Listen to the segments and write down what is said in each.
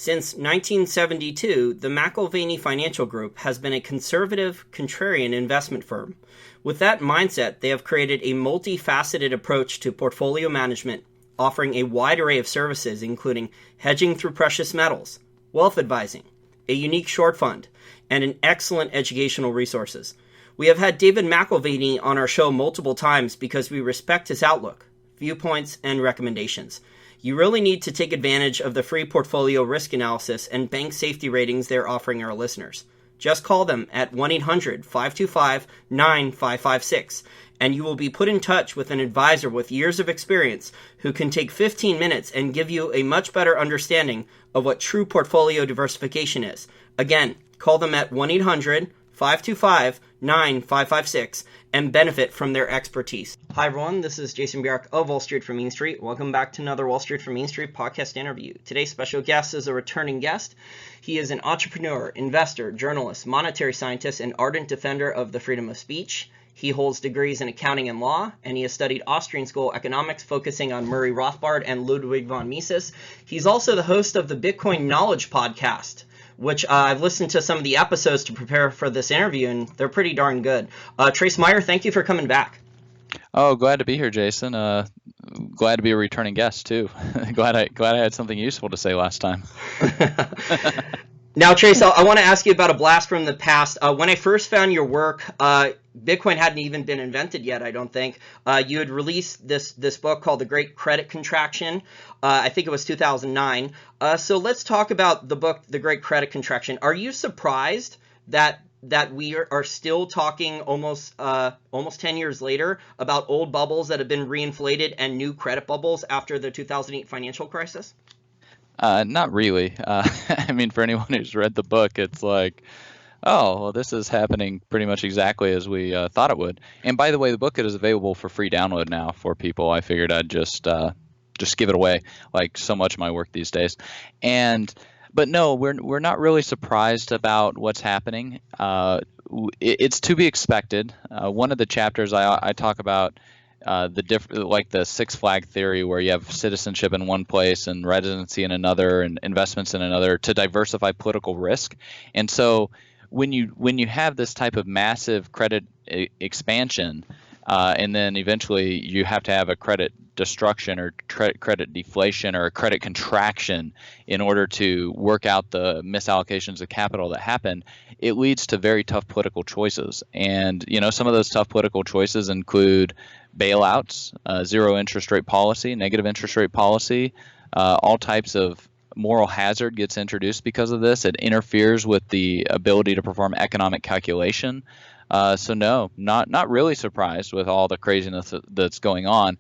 Since 1972, the McIlvaney Financial Group has been a conservative, contrarian investment firm. With that mindset, they have created a multifaceted approach to portfolio management, offering a wide array of services including hedging through precious metals, wealth advising, a unique short fund, and an excellent educational resources. We have had David McIlvaney on our show multiple times because we respect his outlook, viewpoints, and recommendations. You really need to take advantage of the free portfolio risk analysis and bank safety ratings they're offering our listeners. Just call them at 1-800-525-9556, and you will be put in touch with an advisor with years of experience who can take 15 minutes and give you a much better understanding of what true portfolio diversification is. Again, call them at 1-800-525-9556 and benefit from their expertise. Hi everyone, this is Jason Bjark of Wall Street from Main Street. Welcome back to another Wall Street from Main Street podcast interview. Today's special guest is a returning guest. He is an entrepreneur, investor, journalist, monetary scientist, and ardent defender of the freedom of speech. He holds degrees in accounting and law, and he has studied Austrian school economics, focusing on Murray Rothbard and Ludwig von Mises. He's also the host of the Bitcoin Knowledge podcast, which I've listened to some of the episodes to prepare for this interview, and they're pretty darn good. Trace Meyer, thank you for coming back. Oh, glad to be here, Jason. Glad to be a returning guest, too. glad I had something useful to say last time. Now, Trace, I want to ask you about a blast from the past. When I first found your work, Bitcoin hadn't even been invented yet, I don't think. You had released this book called The Great Credit Contraction. I think it was 2009. So let's talk about the book, The Great Credit Contraction. Are you surprised that we are still talking almost 10 years later about old bubbles that have been reinflated and new credit bubbles after the 2008 financial crisis? Not really. I mean, for anyone who's read the book, it's like, oh, well, this is happening pretty much exactly as we thought it would. And by the way, the book is available for free download now for people. I figured I'd just give it away, like so much of my work these days. But no, we're not really surprised about what's happening. It's to be expected. One of the chapters I talk about like the Six Flag theory, where you have citizenship in one place and residency in another and investments in another to diversify political risk. And so when you have this type of massive credit expansion, and then eventually you have to have a credit destruction or credit deflation or a credit contraction in order to work out the misallocations of capital that happen, it leads to very tough political choices. And some of those tough political choices include bailouts, zero interest rate policy, negative interest rate policy, all types of moral hazard gets introduced because of this. It interferes with the ability to perform economic calculation. So no, not really surprised with all the craziness that's going on.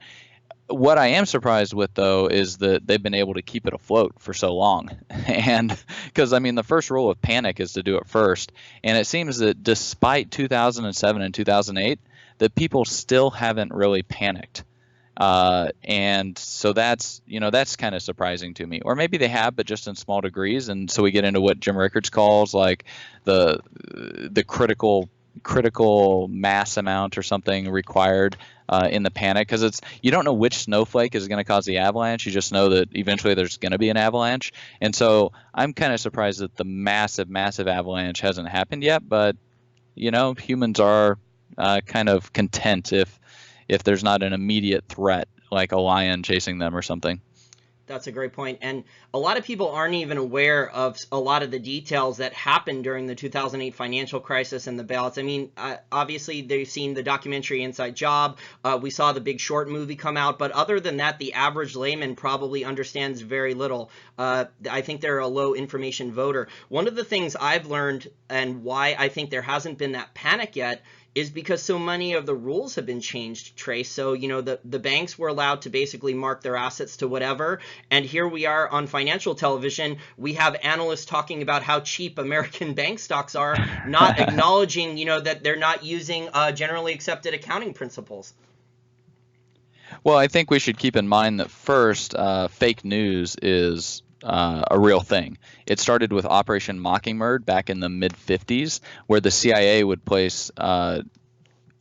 What I am surprised with, though, is that they've been able to keep it afloat for so long. And because, I mean, the first rule of panic is to do it first. And it seems that despite 2007 and 2008, that people still haven't really panicked. And so that's kind of surprising to me. Or maybe they have, but just in small degrees. And so we get into what Jim Rickards calls like the critical mass amount or something required in the panic, because you don't know which snowflake is going to cause the avalanche. You just know that eventually there's going to be an avalanche. And so I'm kind of surprised that the massive avalanche hasn't happened yet. But humans are kind of content if there's not an immediate threat like a lion chasing them or something. That's a great point. And a lot of people aren't even aware of a lot of the details that happened during the 2008 financial crisis and the bailouts. I mean, obviously, they've seen the documentary Inside Job. We saw the Big Short movie come out. But other than that, the average layman probably understands very little. I think they're a low information voter. One of the things I've learned and why I think there hasn't been that panic yet is because so many of the rules have been changed, Trace. So, the banks were allowed to basically mark their assets to whatever. And here we are on financial television. We have analysts talking about how cheap American bank stocks are, not acknowledging, that they're not using generally accepted accounting principles. Well, I think we should keep in mind that first, fake news is a real thing. It started with Operation Mockingbird back in the mid-50s, where the CIA would place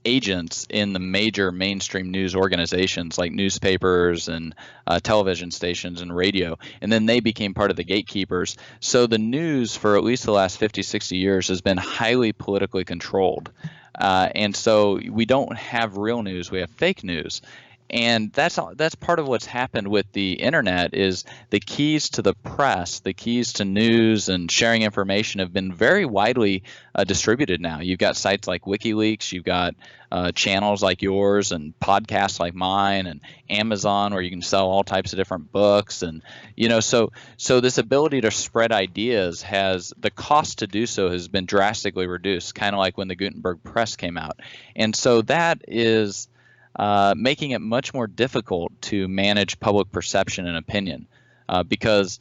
agents in the major mainstream news organizations like newspapers and television stations and radio, and then they became part of the gatekeepers. So the news for at least the last 50, 60 years has been highly politically controlled. And so we don't have real news, we have fake news. And that's part of what's happened with the internet is the keys to the press, the keys to news and sharing information have been very widely distributed now. You've got sites like WikiLeaks, you've got channels like yours and podcasts like mine and Amazon where you can sell all types of different books. And, so this ability to spread ideas the cost to do so has been drastically reduced, kind of like when the Gutenberg press came out. And so that is making it much more difficult to manage public perception and opinion because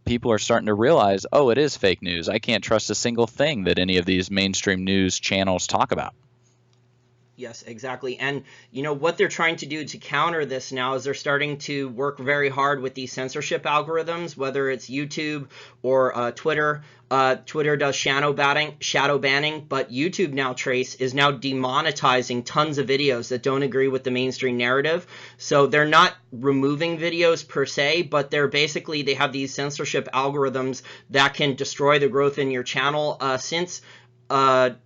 people are starting to realize, oh, it is fake news. I can't trust a single thing that any of these mainstream news channels talk about. Yes, exactly. And what they're trying to do to counter this now is they're starting to work very hard with these censorship algorithms, whether it's YouTube or Twitter. Twitter does shadow banning, but YouTube now, Trace, is now demonetizing tons of videos that don't agree with the mainstream narrative. So they're not removing videos per se, but they have these censorship algorithms that can destroy the growth in your channel. Since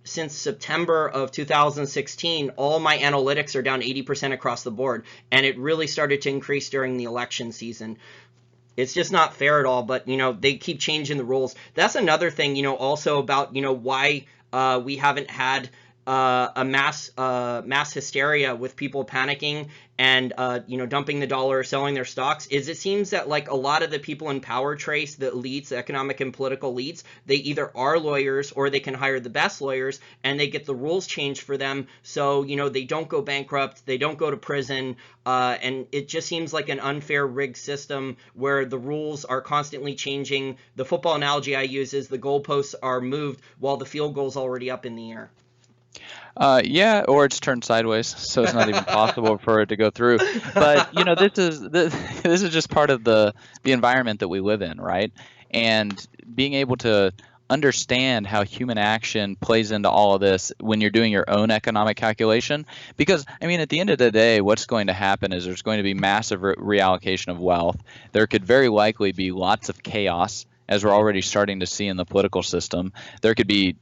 September of 2016, all my analytics are down 80% across the board, and it really started to increase during the election season. It's just not fair at all, but they keep changing the rules. That's another thing, also about why we haven't had a mass hysteria with people panicking and dumping the dollar, selling their stocks, is it seems that a lot of the people in power, Trace, the elites, the economic and political elites, they either are lawyers or they can hire the best lawyers and they get the rules changed for them, so they don't go bankrupt, they don't go to prison, and it just seems like an unfair, rigged system where the rules are constantly changing. The football analogy I use is the goalposts are moved while the field goal's already up in the air. Yeah, or it's turned sideways, so it's not even possible for it to go through. But this is just part of the environment that we live in, right? And being able to understand how human action plays into all of this when you're doing your own economic calculation, because at the end of the day, what's going to happen is there's going to be massive reallocation of wealth. There could very likely be lots of chaos, as we're already starting to see in the political system. There could be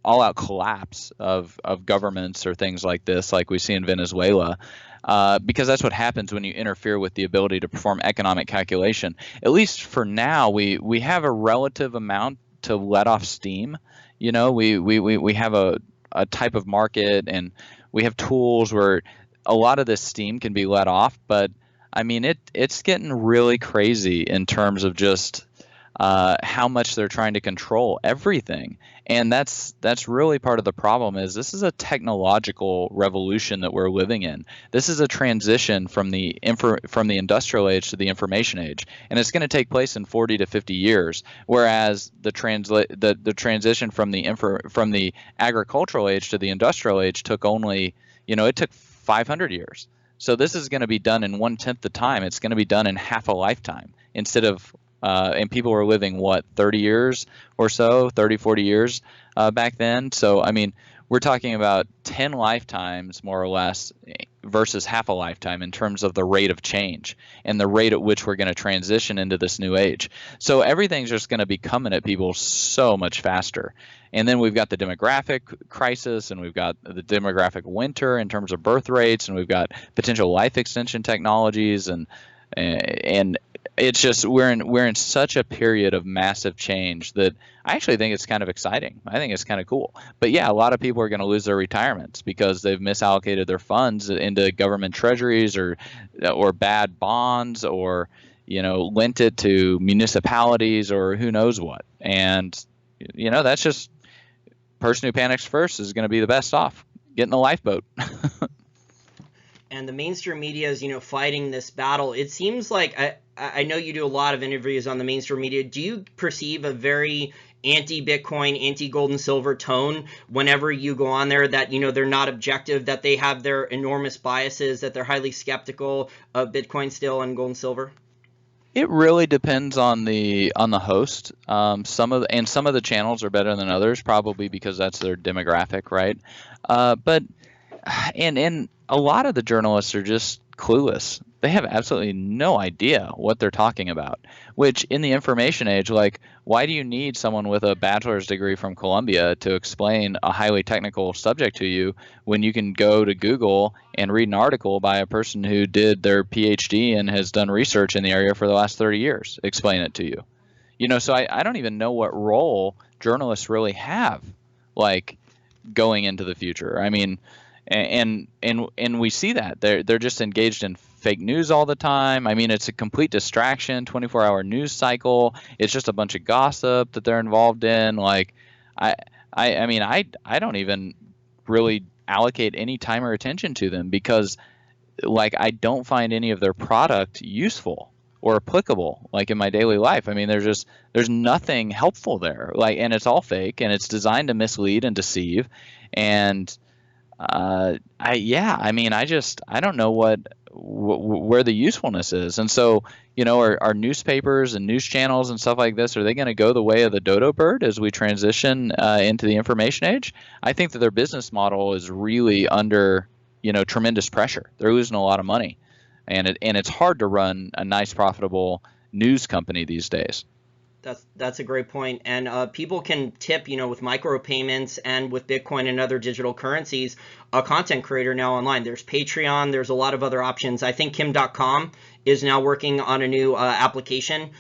all-out collapse of governments or things like this, like we see in Venezuela, because that's what happens when you interfere with the ability to perform economic calculation. At least for now, we have a relative amount to let off steam. We have a type of market, and we have tools where a lot of this steam can be let off, but it's getting really crazy in terms of just how much they're trying to control everything. And that's really part of the problem. Is this is a technological revolution that we're living in. This is a transition from the industrial age to the information age, and it's going to take place in 40 to 50 years. Whereas the transition from the agricultural age to the industrial age took only it took 500 years. So this is going to be done in 1/10 the time. It's going to be done in half a lifetime instead of and people were living 30 years or so, 30, 40 years back then. So we're talking about 10 lifetimes more or less versus half a lifetime in terms of the rate of change and the rate at which we're going to transition into this new age. So everything's just going to be coming at people so much faster. And then we've got the demographic crisis, and we've got the demographic winter in terms of birth rates, and we've got potential life extension technologies, and it's just we're in such a period of massive change that I actually think it's kind of exciting. I think it's kind of cool. But yeah, a lot of people are going to lose their retirements because they've misallocated their funds into government treasuries or bad bonds, or lent it to municipalities or who knows what. And that's just person who panics first is going to be the best off getting a lifeboat. And the mainstream media is, fighting this battle. It seems like I know you do a lot of interviews on the mainstream media. Do you perceive a very anti-Bitcoin, anti-gold and silver tone whenever you go on there, that, they're not objective, that they have their enormous biases, that they're highly skeptical of Bitcoin still and gold and silver? It really depends on the host. Some of the channels are better than others, probably because that's their demographic, right? But And a lot of the journalists are just clueless. They have absolutely no idea what they're talking about, which in the information age, like, why do you need someone with a bachelor's degree from Columbia to explain a highly technical subject to you when you can go to Google and read an article by a person who did their PhD and has done research in the area for the last 30 years explain it to you? So I don't even know what role journalists really have, like, going into the future. I mean, and we see that they're just engaged in fake news all the time. I mean, it's a complete distraction, 24-hour news cycle. It's just a bunch of gossip that they're involved in. Like, I mean, I don't even really allocate any time or attention to them because, like, I don't find any of their product useful or applicable, like, in my daily life. I mean, there's nothing helpful there, like, and it's all fake and it's designed to mislead and deceive. And I mean, I don't know where the usefulness is. And so, are newspapers and news channels and stuff like this, are they going to go the way of the dodo bird as we transition into the information age? I think that their business model is really under, tremendous pressure. They're losing a lot of money, and it's hard to run a nice, profitable news company these days. That's a great point. And people can tip, with micropayments and with Bitcoin and other digital currencies, a content creator now online. There's Patreon. There's a lot of other options. I think Kim.com is now working on a new application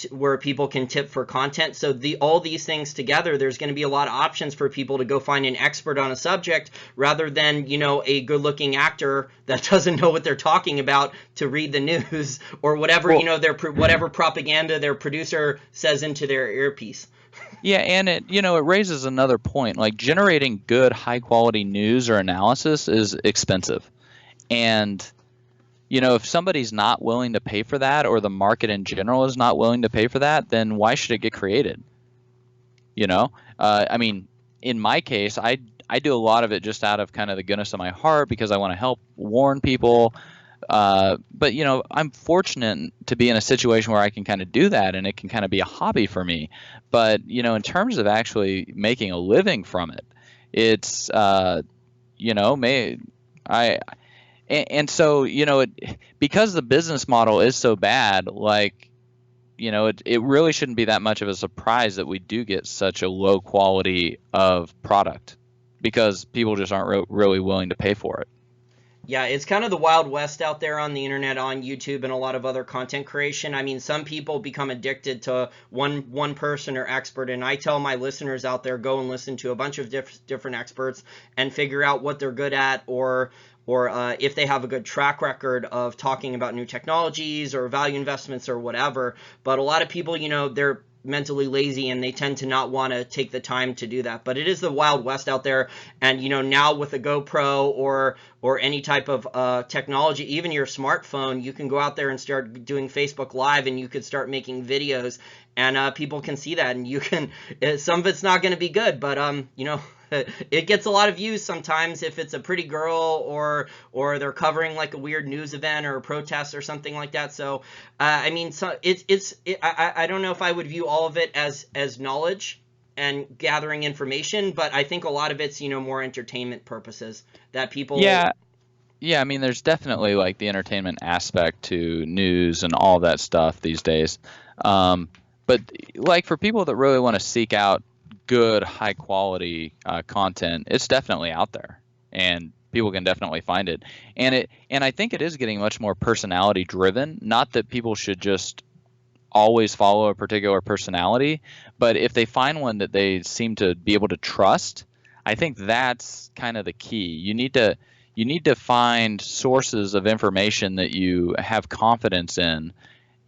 where people can tip for content. So all these things together, there's going to be a lot of options for people to go find an expert on a subject rather than, a good-looking actor that doesn't know what they're talking about to read the news or whatever, whatever propaganda their producer says into their earpiece. Yeah, and it raises another point. Like, generating good, high-quality news or analysis is expensive. And if somebody's not willing to pay for that, or the market in general is not willing to pay for that, then why should it get created? I mean, in my case, I do a lot of it just out of kind of the goodness of my heart because I want to help warn people. But I'm fortunate to be in a situation where I can kind of do that, and it can kind of be a hobby for me. But in terms of actually making a living from it, it's and so, because the business model is so bad, like, it really shouldn't be that much of a surprise that we do get such a low quality of product because people just aren't really willing to pay for it. Yeah, it's kind of the Wild West out there on the internet, on YouTube, and a lot of other content creation. I mean, some people become addicted to one person or expert, and I tell my listeners out there, go and listen to a bunch of different experts and figure out what they're good at, or if they have a good track record of talking about new technologies or value investments or whatever. But a lot of people, they're mentally lazy and they tend to not want to take the time to do that. But it is the Wild West out there, and now with a GoPro or any type of technology, even your smartphone, you can go out there and start doing Facebook Live, and you could start making videos, and people can see that, and you can. Some of it's not going to be good, but it gets a lot of views sometimes if it's a pretty girl or they're covering like a weird news event or a protest or something like that. So I mean, so I don't know if I would view all of it as knowledge and gathering information, but I think a lot of it's more entertainment purposes that people. Yeah. I mean, there's definitely like the entertainment aspect to news and all that stuff these days. But like for people that really want to seek out good, high quality content, it's definitely out there, and people can definitely find it. And I think it is getting much more personality driven. Not that people should just always follow a particular personality, but if they find one that they seem to be able to trust, I think that's kind of the key. You need to find sources of information that you have confidence in,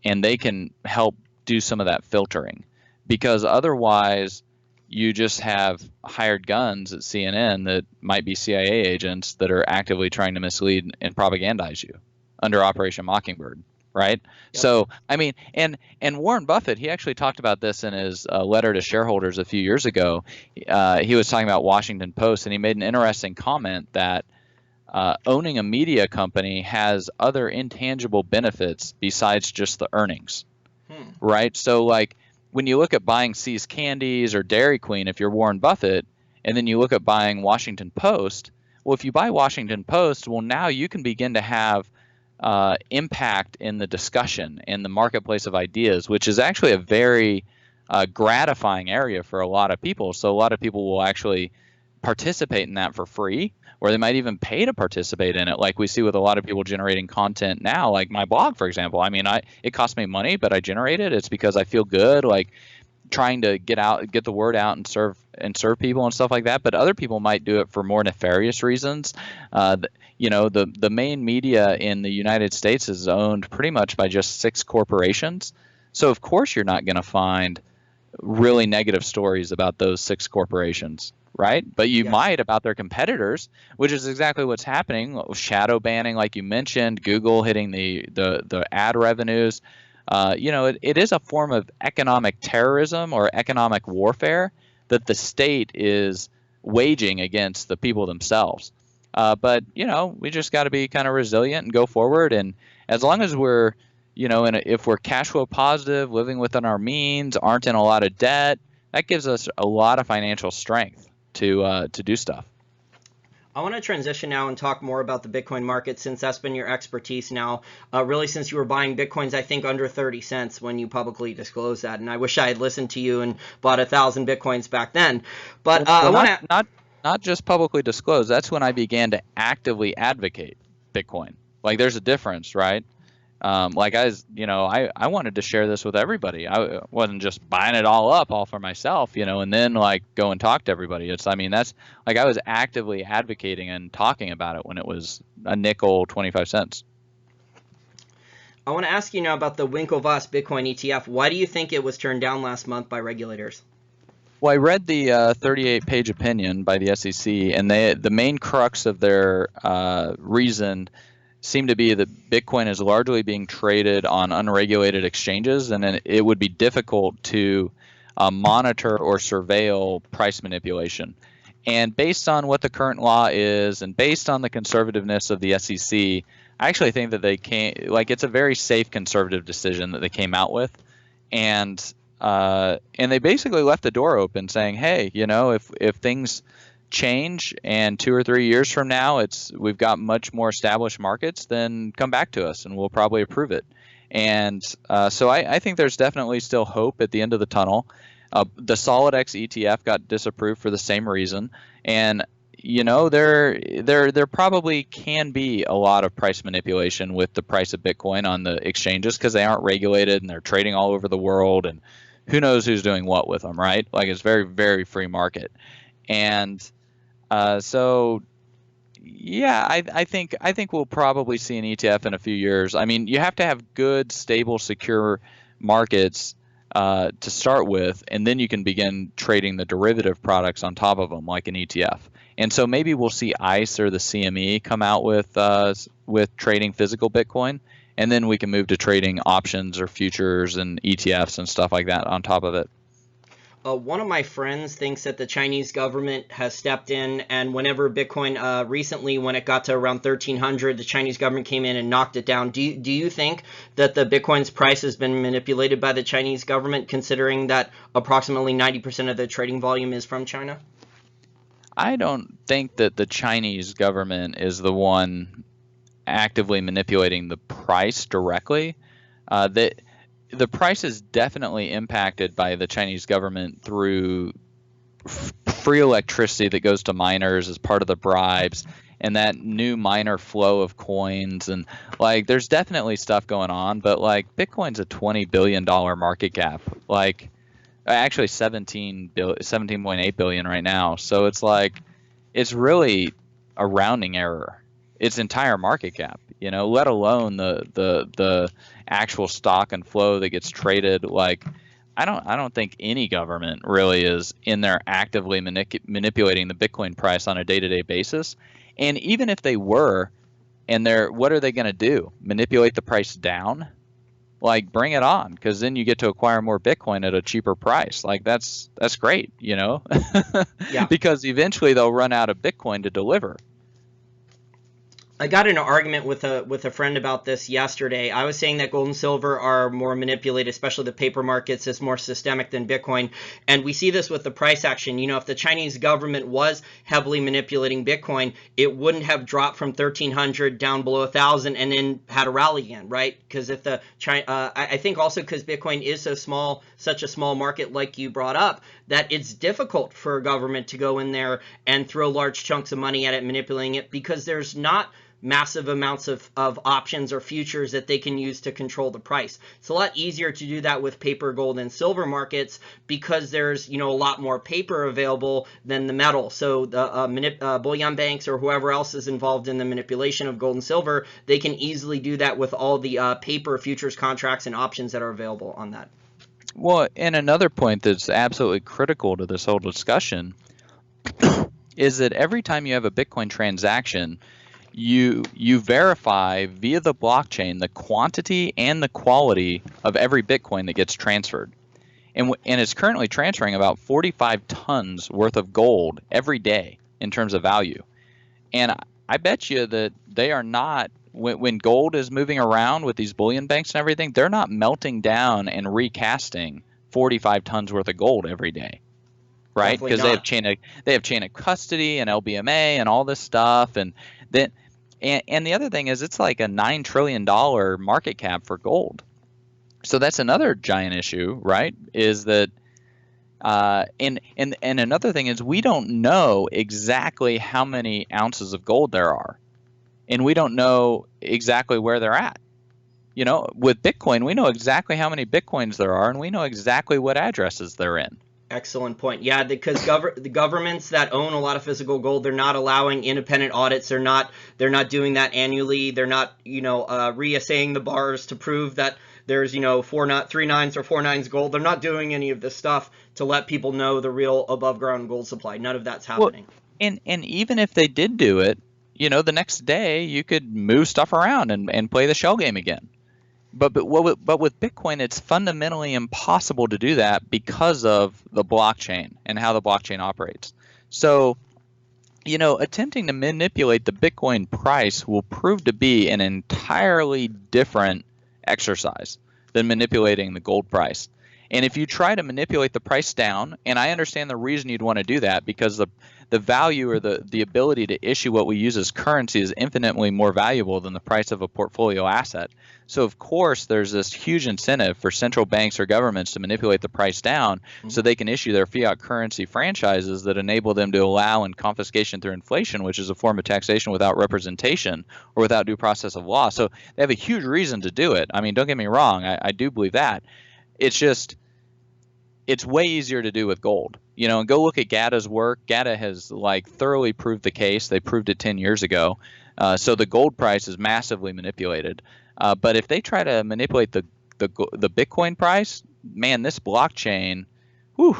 and they can help do some of that filtering, because otherwise you just have hired guns at CNN that might be CIA agents that are actively trying to mislead and propagandize you under Operation Mockingbird, right? Yep. So, I mean, and Warren Buffett, he actually talked about this in his letter to shareholders a few years ago. He was talking about Washington Post, and he made an interesting comment that owning a media company has other intangible benefits besides just the earnings, right? So, like, when you look at buying See's Candies or Dairy Queen, if you're Warren Buffett, and then you look at buying Washington Post, Well, if you buy Washington Post, well, now you can begin to have impact in the discussion in the marketplace of ideas, which is actually a very gratifying area for a lot of people. So a lot of people will actually participate in that for free, or they might even pay to participate in it, like we see with a lot of people generating content now, like my blog, for example. I mean, it costs me money, but I generate it. It's because I feel good, like trying to get the word out and serve people and stuff like that. But other people might do it for more nefarious reasons. The main media in the United States is owned pretty much by just 6 corporations. So of course you're not going to find really negative stories about those 6 corporations, right? But you might about their competitors, which is exactly what's happening. Shadow banning, like you mentioned, Google hitting the ad revenues. It is a form of economic terrorism or economic warfare that the state is waging against the people themselves. But we just got to be kind of resilient and go forward. And as long as we're, if we're cash flow positive, living within our means, aren't in a lot of debt, that gives us a lot of financial strength to do stuff. I want to transition now and talk more about the Bitcoin market, since that's been your expertise now, really since you were buying Bitcoins, I think, under 30 cents when you publicly disclosed that. And I wish I had listened to you and bought 1,000 Bitcoins back then. But I want to... Not just publicly disclosed. That's when I began to actively advocate Bitcoin. Like, there's a difference, right? I wanted to share this with everybody. I wasn't just buying it all for myself, and then go and talk to everybody. That's I was actively advocating and talking about it when it was a nickel, 25 cents. I want to ask you now about the Winklevoss Bitcoin ETF. Why do you think it was turned down last month by regulators? Well, I read the 38-page opinion by the SEC, and the main crux of their reason seemed to be that Bitcoin is largely being traded on unregulated exchanges, and then it would be difficult to monitor or surveil price manipulation. And based on what the current law is, and based on the conservativeness of the SEC, I actually think that it's a very safe conservative decision that they came out with, and they basically left the door open, saying, hey, if things change and 2 or 3 years from now we've got much more established markets, then come back to us and we'll probably approve it. And so I think there's definitely still hope at the end of the tunnel. The SolidX ETF got disapproved for the same reason, and there probably can be a lot of price manipulation with the price of Bitcoin on the exchanges, because they aren't regulated and they're trading all over the world, and who knows who's doing what with them, right? Like, it's very, very free market. And I think we'll probably see an ETF in a few years. I mean, you have to have good, stable, secure markets to start with, and then you can begin trading the derivative products on top of them, like an ETF. And so maybe we'll see ICE or the CME come out with trading physical Bitcoin, and then we can move to trading options or futures and ETFs and stuff like that on top of it. One of my friends thinks that the Chinese government has stepped in, and whenever Bitcoin recently, when it got to around 1,300, the Chinese government came in and knocked it down. Do you think that the Bitcoin's price has been manipulated by the Chinese government, considering that approximately 90% of the trading volume is from China? I don't think that the Chinese government is the one actively manipulating the price directly. The price is definitely impacted by the Chinese government through free electricity that goes to miners as part of the bribes, and that new miner flow of coins, and there's definitely stuff going on. But Bitcoin's a $20 billion market cap, actually 17.8 billion right now. So it's really a rounding error. Its entire market cap, let alone the actual stock and flow that gets traded. I don't think any government really is in there actively manipulating the Bitcoin price on a day-to-day basis. And even if they were, what are they going to do? Manipulate the price down? Bring it on, because then you get to acquire more Bitcoin at a cheaper price. That's great, Yeah. Because eventually they'll run out of Bitcoin to deliver. I got in an argument with a friend about this yesterday. I was saying that gold and silver are more manipulated, especially the paper markets, is more systemic than Bitcoin. And we see this with the price action. You know, if the Chinese government was heavily manipulating Bitcoin, it wouldn't have dropped from 1,300 down below 1,000 and then had a rally again, right? Because if the I think also because Bitcoin is so small, such a small market, like you brought up, that it's difficult for a government to go in there and throw large chunks of money at it, manipulating it, because there's not massive amounts of options or futures that they can use to control the price. It's a lot easier to do that with paper, gold, and silver markets because there's, you know, a lot more paper available than the metal. So the bullion banks or whoever else is involved in the manipulation of gold and silver, they can easily do that with all the paper futures contracts and options that are available on that. Well, and another point that's absolutely critical to this whole discussion is that every time you have a Bitcoin transaction, you verify via the blockchain the quantity and the quality of every Bitcoin that gets transferred. And it's currently transferring about 45 tons worth of gold every day in terms of value. And I bet you that they are not, when gold is moving around with these bullion banks and everything, they're not melting down and recasting 45 tons worth of gold every day. Right? Because they have chain of custody and LBMA and all this stuff. And then and the other thing is, it's like a $9 trillion market cap for gold. So that's another giant issue, right? Is that and another thing is, we don't know exactly how many ounces of gold there are, and we don't know exactly where they're at. You know, with Bitcoin, we know exactly how many Bitcoins there are, and we know exactly what addresses they're in. Excellent point. Yeah, because the governments that own a lot of physical gold, they're not allowing independent audits. They're not doing that annually. They're not, you know, reassaying the bars to prove that there's, you know, 3 nines or 4 nines gold. They're not doing any of this stuff to let people know the real above ground gold supply. None of that's happening. Well, and even if they did do it, you know, the next day you could move stuff around and play the shell game again. But with Bitcoin, it's fundamentally impossible to do that because of the blockchain and how the blockchain operates. So, you know, attempting to manipulate the Bitcoin price will prove to be an entirely different exercise than manipulating the gold price. And if you try to manipulate the price down, and I understand the reason you'd want to do that, because the value or the ability to issue what we use as currency is infinitely more valuable than the price of a portfolio asset. So of course there's this huge incentive for central banks or governments to manipulate the price down so they can issue their fiat currency franchises that enable them to allow in confiscation through inflation, which is a form of taxation without representation or without due process of law. So they have a huge reason to do it. I mean, don't get me wrong, I do believe that. It's just, it's way easier to do with gold. You know, and go look at GATA's work. GATA has like thoroughly proved the case. They proved it 10 years ago. So the gold price is massively manipulated. But if they try to manipulate the Bitcoin price, man, this blockchain, whew.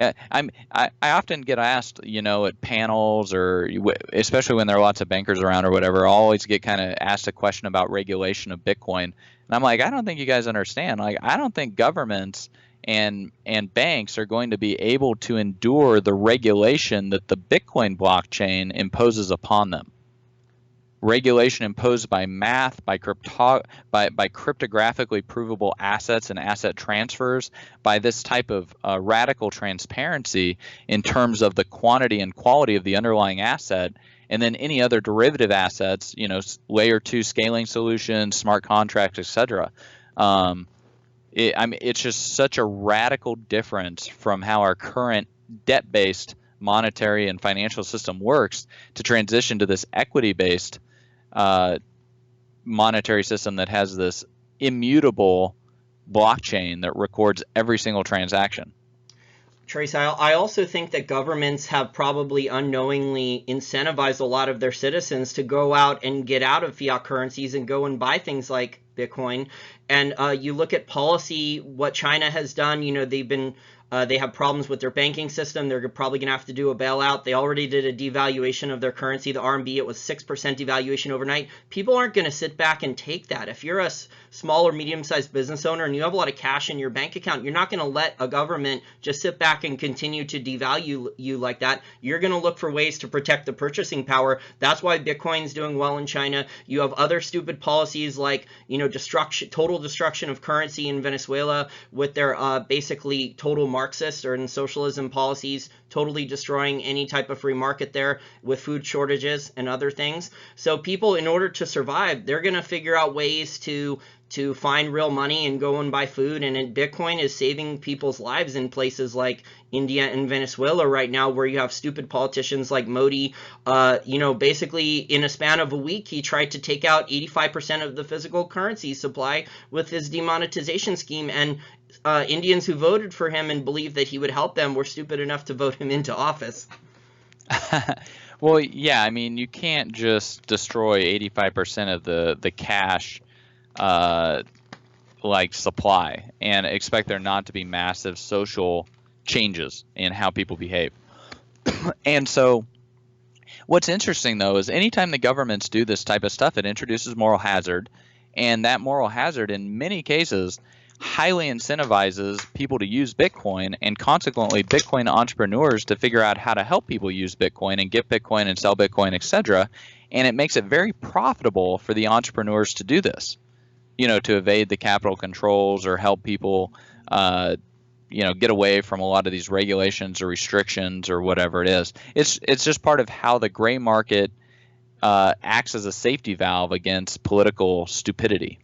I often get asked, you know, at panels, or especially when there are lots of bankers around or whatever, I always get kind of asked a question about regulation of Bitcoin. And I'm like, I don't think you guys understand. Like, I don't think governments and banks are going to be able to endure the regulation that the Bitcoin blockchain imposes upon them. Regulation imposed by math, by cryptographically provable assets and asset transfers, by this type of radical transparency in terms of the quantity and quality of the underlying asset, and then any other derivative assets, you know, layer 2 scaling solutions, smart contracts, etc. It's just such a radical difference from how our current debt-based monetary and financial system works to transition to this equity-based monetary system that has this immutable blockchain that records every single transaction. Trace, I also think that governments have probably unknowingly incentivized a lot of their citizens to go out and get out of fiat currencies and go and buy things like Bitcoin. And you look at policy, what China has done, they have problems with their banking system. They're probably going to have to do a bailout. They already did a devaluation of their currency, the RMB. It was 6% devaluation overnight. People aren't going to sit back and take that. If you're a small or medium-sized business owner and you have a lot of cash in your bank account, you're not going to let a government just sit back and continue to devalue you like that. You're going to look for ways to protect the purchasing power. That's why Bitcoin's doing well in China. You have other stupid policies like, total destruction of currency in Venezuela with their basically total Marxist or in socialism policies, totally destroying any type of free market there with food shortages and other things. So people, in order to survive, they're going to figure out ways to find real money and go and buy food. And Bitcoin is saving people's lives in places like India and Venezuela right now, where you have stupid politicians like Modi. Basically in a span of a week, he tried to take out 85% of the physical currency supply with his demonetization scheme. And Indians who voted for him and believed that he would help them were stupid enough to vote him into office. Well, yeah, I mean, you can't just destroy 85% of the cash supply and expect there not to be massive social changes in how people behave. And so what's interesting, though, is anytime the governments do this type of stuff, it introduces moral hazard, and that moral hazard in many cases highly incentivizes people to use Bitcoin, and consequently Bitcoin entrepreneurs to figure out how to help people use Bitcoin and get Bitcoin and sell Bitcoin, etc. And it makes it very profitable for the entrepreneurs to do this, to evade the capital controls or help people, get away from a lot of these regulations or restrictions or whatever it is. It's just part of how the gray market acts as a safety valve against political stupidity.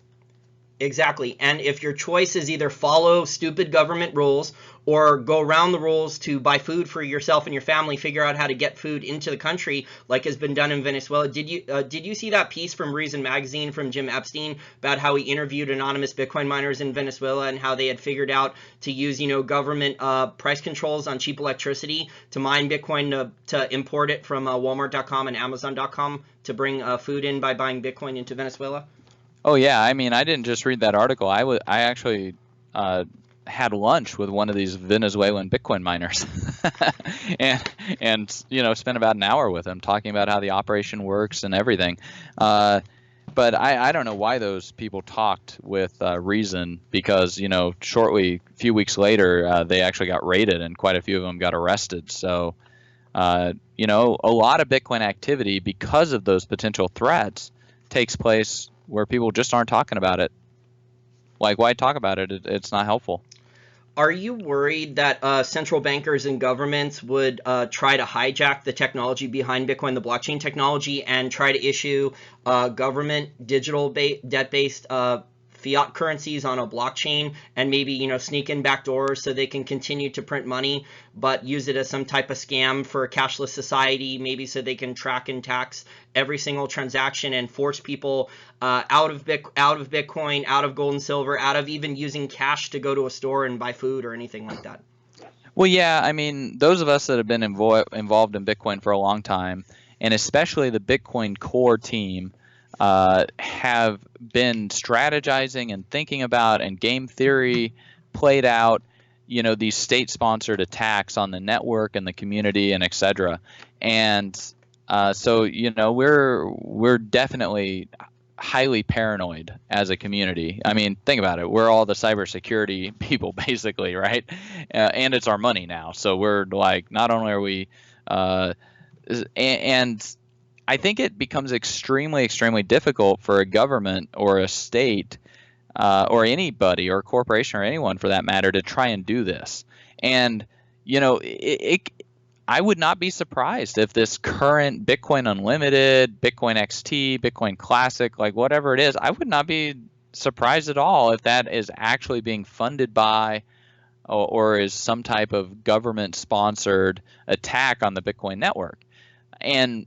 Exactly. And if your choice is either follow stupid government rules or go around the rules to buy food for yourself and your family, figure out how to get food into the country, like has been done in Venezuela. Did you see that piece from Reason Magazine from Jim Epstein about how he interviewed anonymous Bitcoin miners in Venezuela and how they had figured out to use, government price controls on cheap electricity to mine Bitcoin to import it from Walmart.com and Amazon.com to bring food in by buying Bitcoin into Venezuela? Oh yeah, I mean, I didn't just read that article. I actually had lunch with one of these Venezuelan Bitcoin miners, and spent about an hour with him talking about how the operation works and everything. But I don't know why those people talked with Reason, because a few weeks later they actually got raided and quite a few of them got arrested. So a lot of Bitcoin activity, because of those potential threats, takes place where people just aren't talking about it. Like, why talk about it? It's not helpful. Are you worried that central bankers and governments would try to hijack the technology behind Bitcoin, the blockchain technology, and try to issue government digital debt-based fiat currencies on a blockchain and maybe, sneak in backdoors so they can continue to print money, but use it as some type of scam for a cashless society, maybe so they can track and tax every single transaction and force people out of Bitcoin, out of gold and silver, out of even using cash to go to a store and buy food or anything like that? Well, yeah, I mean, those of us that have been involved in Bitcoin for a long time, and especially the Bitcoin core team, have been strategizing and thinking about, and game theory played out, these state-sponsored attacks on the network and the community and etc. And so we're definitely highly paranoid as a community. I mean, think about it. We're all the cybersecurity people, basically, right? And it's our money now. So we're like, not only are we, and I think it becomes extremely, extremely difficult for a government or a state or anybody or a corporation or anyone for that matter to try and do this. And, I would not be surprised if this current Bitcoin Unlimited, Bitcoin XT, Bitcoin Classic, like whatever it is, I would not be surprised at all if that is actually being funded by or is some type of government-sponsored attack on the Bitcoin network. And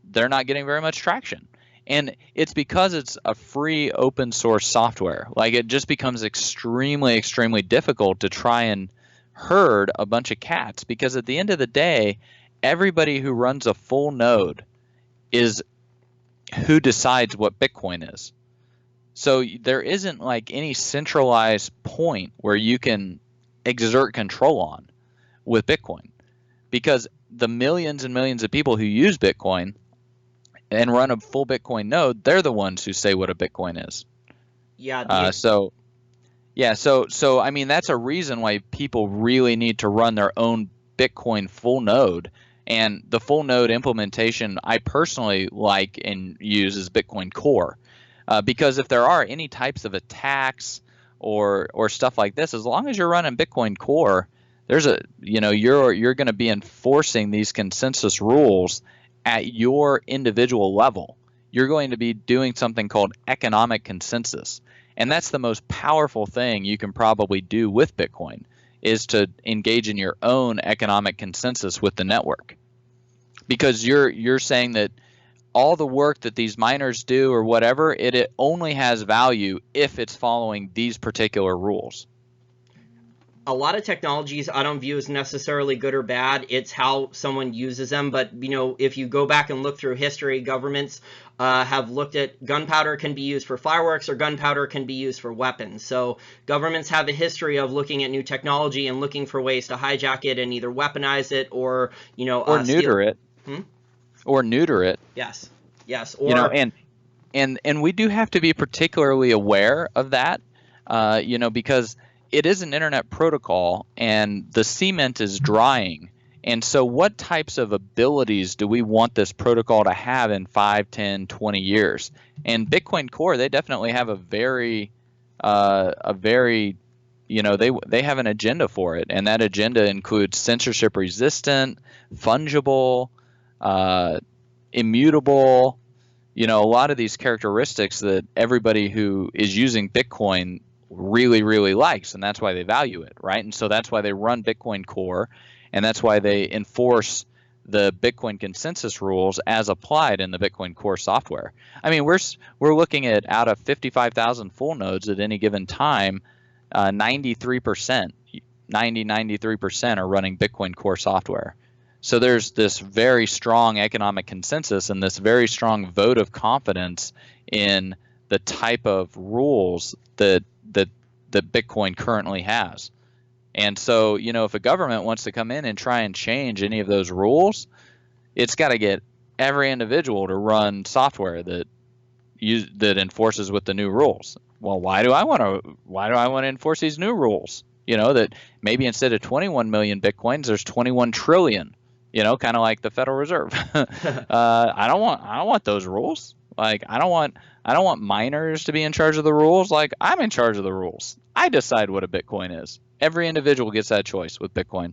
they're not getting very much traction. And it's because it's a free open source software. Like, it just becomes extremely, extremely difficult to try and herd a bunch of cats, because at the end of the day, everybody who runs a full node is who decides what Bitcoin is. So there isn't like any centralized point where you can exert control on with Bitcoin, because the millions and millions of people who use Bitcoin and run a full Bitcoin node, they're the ones who say what a Bitcoin is. Yeah, So yeah, so I mean that's a reason why people really need to run their own Bitcoin full node. And the full node implementation I personally like and use is Bitcoin Core, because if there are any types of attacks or stuff like this, as long as you're running Bitcoin Core, there's a you're going to be enforcing these consensus rules at your individual level. You're going to be doing something called economic consensus. And that's the most powerful thing you can probably do with Bitcoin, is to engage in your own economic consensus with the network. Because you're saying that all the work that these miners do or whatever, it only has value if it's following these particular rules. A lot of technologies I don't view as necessarily good or bad. It's how someone uses them. But, if you go back and look through history, governments have looked at gunpowder can be used for fireworks or gunpowder can be used for weapons. So governments have a history of looking at new technology and looking for ways to hijack it and either weaponize it or, Or neuter it. Or neuter it. Yes. Yes. And we do have to be particularly aware of that, because it is an internet protocol and the cement is drying. And so what types of abilities do we want this protocol to have in 5, 10, 20 years? And Bitcoin Core, they definitely have they have an agenda for it. And that agenda includes censorship resistant, fungible, immutable, a lot of these characteristics that everybody who is using Bitcoin really, really likes, and that's why they value it, right? And so that's why they run Bitcoin Core, and that's why they enforce the Bitcoin consensus rules as applied in the Bitcoin Core software. I mean, we're looking at, out of 55,000 full nodes at any given time, 93% are running Bitcoin Core software. So there's this very strong economic consensus and this very strong vote of confidence in the type of rules that Bitcoin currently has. And so, if a government wants to come in and try and change any of those rules, it's got to get every individual to run software that enforces with the new rules. Well, why do I want to enforce these new rules? That maybe instead of 21 million Bitcoins, there's 21 trillion. Kind of like the Federal Reserve. I don't want those rules. Like, I don't want miners to be in charge of the rules. Like, I'm in charge of the rules. I decide what a Bitcoin is. Every individual gets that choice with Bitcoin.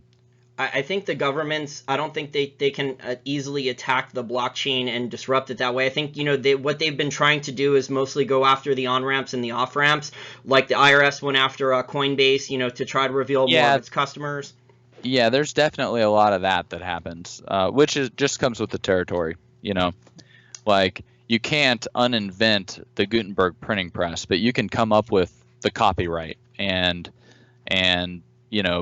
I think the governments, I don't think they can easily attack the blockchain and disrupt it that way. I think, what they've been trying to do is mostly go after the on-ramps and the off-ramps, like the IRS went after Coinbase, to try to reveal more of its customers. Yeah, there's definitely a lot of that happens, which just comes with the territory, Like, you can't uninvent the Gutenberg printing press, but you can come up with the copyright and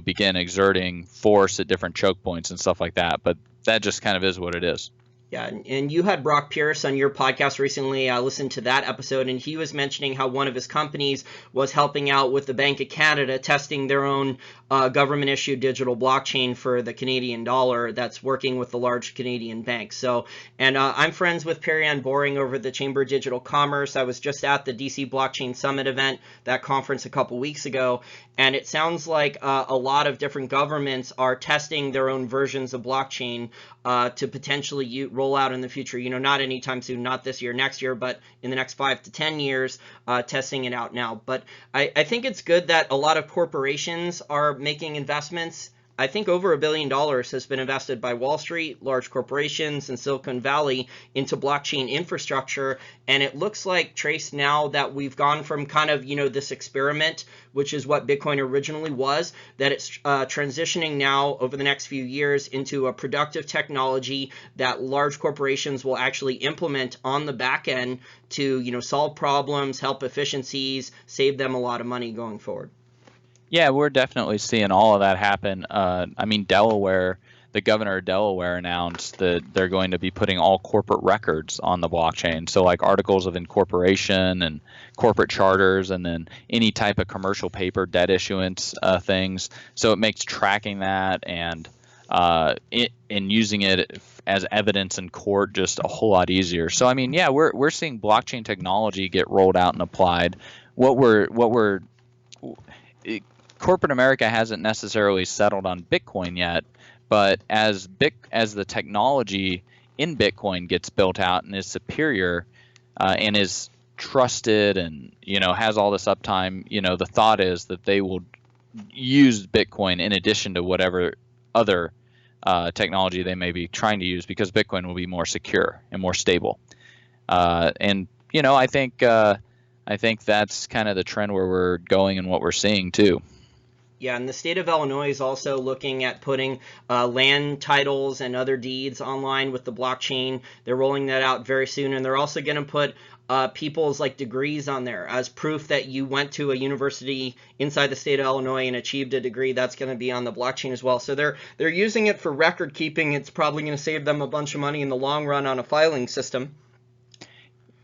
begin exerting force at different choke points and stuff like that. But that just kind of is what it is. Yeah, and you had Brock Pierce on your podcast recently. I listened to that episode, and he was mentioning how one of his companies was helping out with the Bank of Canada testing their own government-issued digital blockchain for the Canadian dollar that's working with the large Canadian banks. So, and I'm friends with Perry-Ann Boring over the Chamber of Digital Commerce. I was just at the DC Blockchain Summit event, that conference a couple weeks ago, and it sounds like a lot of different governments are testing their own versions of blockchain to potentially roll out in the future, not anytime soon, not this year, next year, but in the next 5 to 10 years, testing it out now. But I think it's good that a lot of corporations are making investments. I think over $1 billion has been invested by Wall Street, large corporations, and Silicon Valley into blockchain infrastructure. And it looks like, Trace, now that we've gone from kind of, this experiment, which is what Bitcoin originally was, that it's transitioning now over the next few years into a productive technology that large corporations will actually implement on the back end to, solve problems, help efficiencies, save them a lot of money going forward. Yeah, we're definitely seeing all of that happen. I mean, Delaware, the governor of Delaware announced that they're going to be putting all corporate records on the blockchain. So like articles of incorporation and corporate charters, and then any type of commercial paper, debt issuance things. So it makes tracking that and using it as evidence in court just a whole lot easier. So I mean, yeah, we're seeing blockchain technology get rolled out and applied. Corporate America hasn't necessarily settled on Bitcoin yet, but as the technology in Bitcoin gets built out and is superior and is trusted and has all this uptime, the thought is that they will use Bitcoin in addition to whatever other technology they may be trying to use, because Bitcoin will be more secure and more stable. And I think that's kind of the trend where we're going and what we're seeing too. Yeah, and the state of Illinois is also looking at putting land titles and other deeds online with the blockchain. They're rolling that out very soon, and they're also going to put people's degrees on there as proof that you went to a university inside the state of Illinois and achieved a degree. That's going to be on the blockchain as well. So they're using it for record keeping. It's probably going to save them a bunch of money in the long run on a filing system.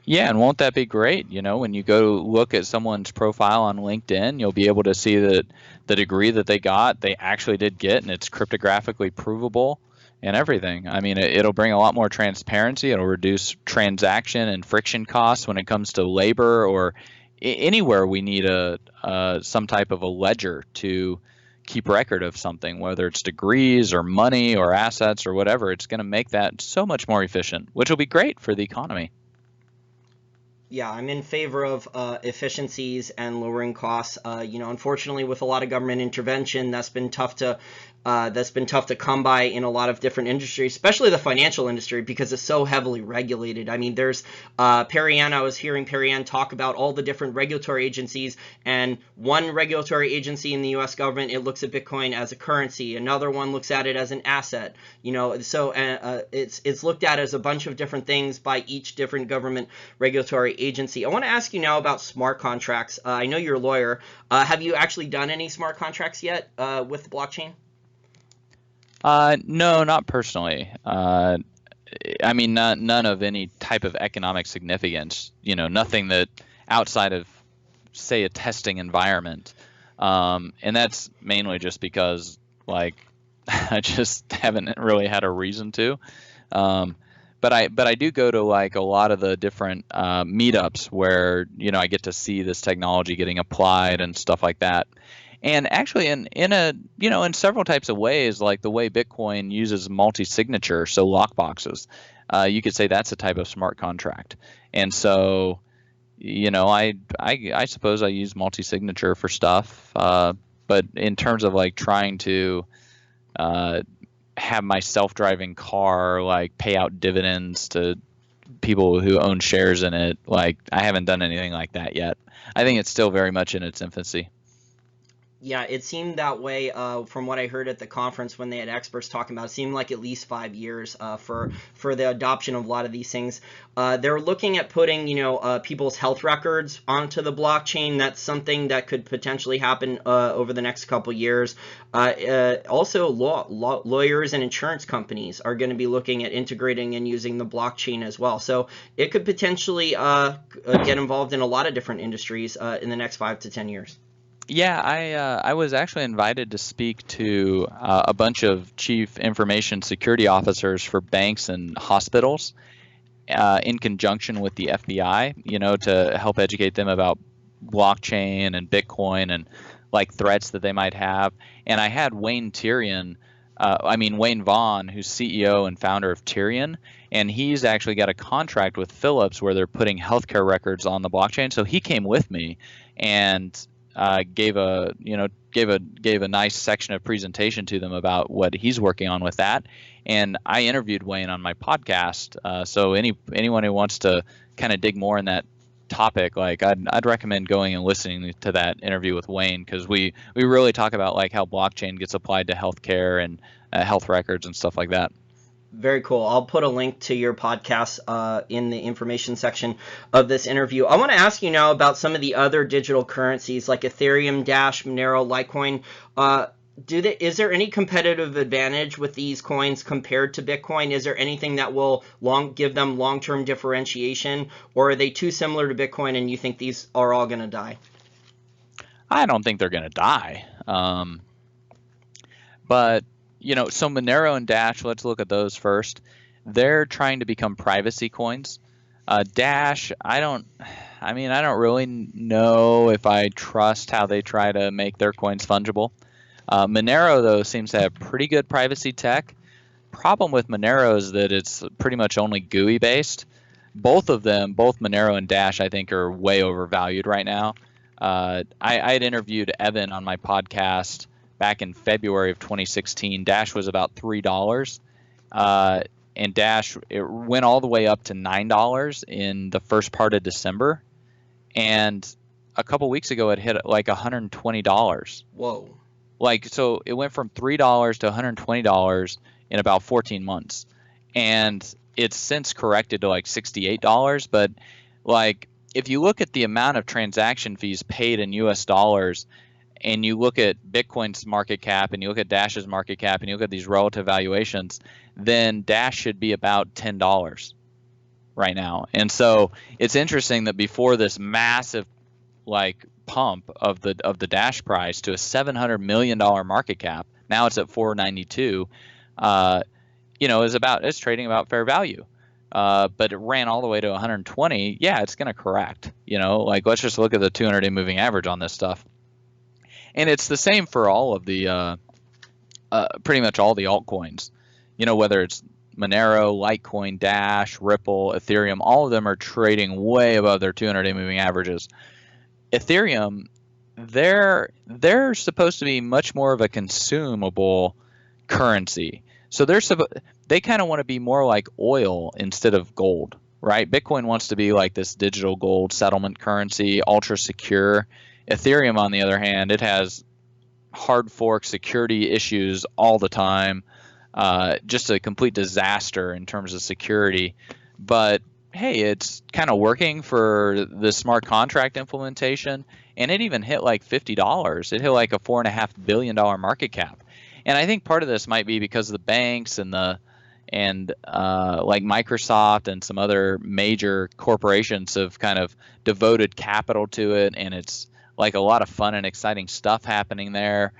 Yeah, and won't that be great? When you go look at someone's profile on LinkedIn, you'll be able to see that the degree that they got, they actually did get, and it's cryptographically provable and everything. I mean, it'll bring a lot more transparency. It'll reduce transaction and friction costs when it comes to labor or anywhere we need some type of a ledger to keep record of something, whether it's degrees or money or assets or whatever. It's going to make that so much more efficient, which will be great for the economy. Yeah, I'm in favor of efficiencies and lowering costs. Unfortunately, with a lot of government intervention, that's been tough to come by in a lot of different industries, especially the financial industry, because it's so heavily regulated. I mean, there's Perrianne. I was hearing Perrianne talk about all the different regulatory agencies, and one regulatory agency in the U.S. government, it looks at Bitcoin as a currency. Another one looks at it as an asset. So it's looked at as a bunch of different things by each different government regulatory agency. I want to ask you now about smart contracts. I know you're a lawyer. Have you actually done any smart contracts yet with the blockchain? No, not personally. I mean, none of any type of economic significance. Nothing that outside of, say, a testing environment. And that's mainly just because, I just haven't really had a reason to. But I do go to a lot of the different meetups where I get to see this technology getting applied and stuff like that. And actually, in several types of ways, like the way Bitcoin uses multi-signature, so lockboxes, you could say that's a type of smart contract. And so, I suppose I use multi-signature for stuff, but in terms of trying to have my self-driving car pay out dividends to people who own shares in it, I haven't done anything like that yet. I think it's still very much in its infancy. Yeah, it seemed that way from what I heard at the conference when they had experts talking about it. It seemed like at least 5 years for the adoption of a lot of these things. They're looking at putting people's health records onto the blockchain. That's something that could potentially happen over the next couple years. Also, lawyers and insurance companies are going to be looking at integrating and using the blockchain as well. So it could potentially get involved in a lot of different industries in the next 5 to 10 years. Yeah, I was actually invited to speak to a bunch of chief information security officers for banks and hospitals in conjunction with the FBI, to help educate them about blockchain and Bitcoin and threats that they might have. And I had Wayne Vaughn, who's CEO and founder of Tyrion, and he's actually got a contract with Philips where they're putting healthcare records on the blockchain. So he came with me and gave a nice section of presentation to them about what he's working on with that, and I interviewed Wayne on my podcast. So anyone who wants to kind of dig more in that topic, I'd recommend going and listening to that interview with Wayne, because we really talk about how blockchain gets applied to healthcare and health records and stuff like that. Very cool. I'll put a link to your podcast in the information section of this interview. I want to ask you now about some of the other digital currencies like Ethereum, Dash, Monero, Litecoin. Is there any competitive advantage with these coins compared to Bitcoin? Is there anything that will give them long-term differentiation, or are they too similar to Bitcoin and you think these are all going to die? I don't think they're going to die. But, so Monero and Dash, let's look at those first. They're trying to become privacy coins. Dash, I don't really know if I trust how they try to make their coins fungible. Monero, though, seems to have pretty good privacy tech. Problem with Monero is that it's pretty much only GUI based. Both of them, both Monero and Dash, I think are way overvalued right now. I had interviewed Evan on my podcast back in February of 2016. Dash was about $3. And Dash, it went all the way up to $9 in the first part of December. And a couple weeks ago, it hit like $120. Whoa. So it went from $3 to $120 in about 14 months. And it's since corrected to like $68. But if you look at the amount of transaction fees paid in US dollars, and you look at Bitcoin's market cap, and you look at Dash's market cap, and you look at these relative valuations, then Dash should be about $10 right now. And so it's interesting that before this massive pump of the Dash price to a $700 million market cap, now it's at 492. It's trading about fair value. But it ran all the way to 120. Yeah, it's going to correct. Let's just look at the 200-day moving average on this stuff. And it's the same for all of the, pretty much all the altcoins. Whether it's Monero, Litecoin, Dash, Ripple, Ethereum, all of them are trading way above their 200-day moving averages. Ethereum, they're supposed to be much more of a consumable currency. So they kind of want to be more like oil instead of gold, right? Bitcoin wants to be like this digital gold settlement currency, ultra secure. Ethereum, on the other hand, it has hard fork security issues all the time. Just a complete disaster in terms of security. But hey, it's kind of working for the smart contract implementation, and it even hit like $50. It hit like a $4.5 billion market cap. And I think part of this might be because of the banks and like Microsoft and some other major corporations have kind of devoted capital to it, and it's like a lot of fun and exciting stuff happening there.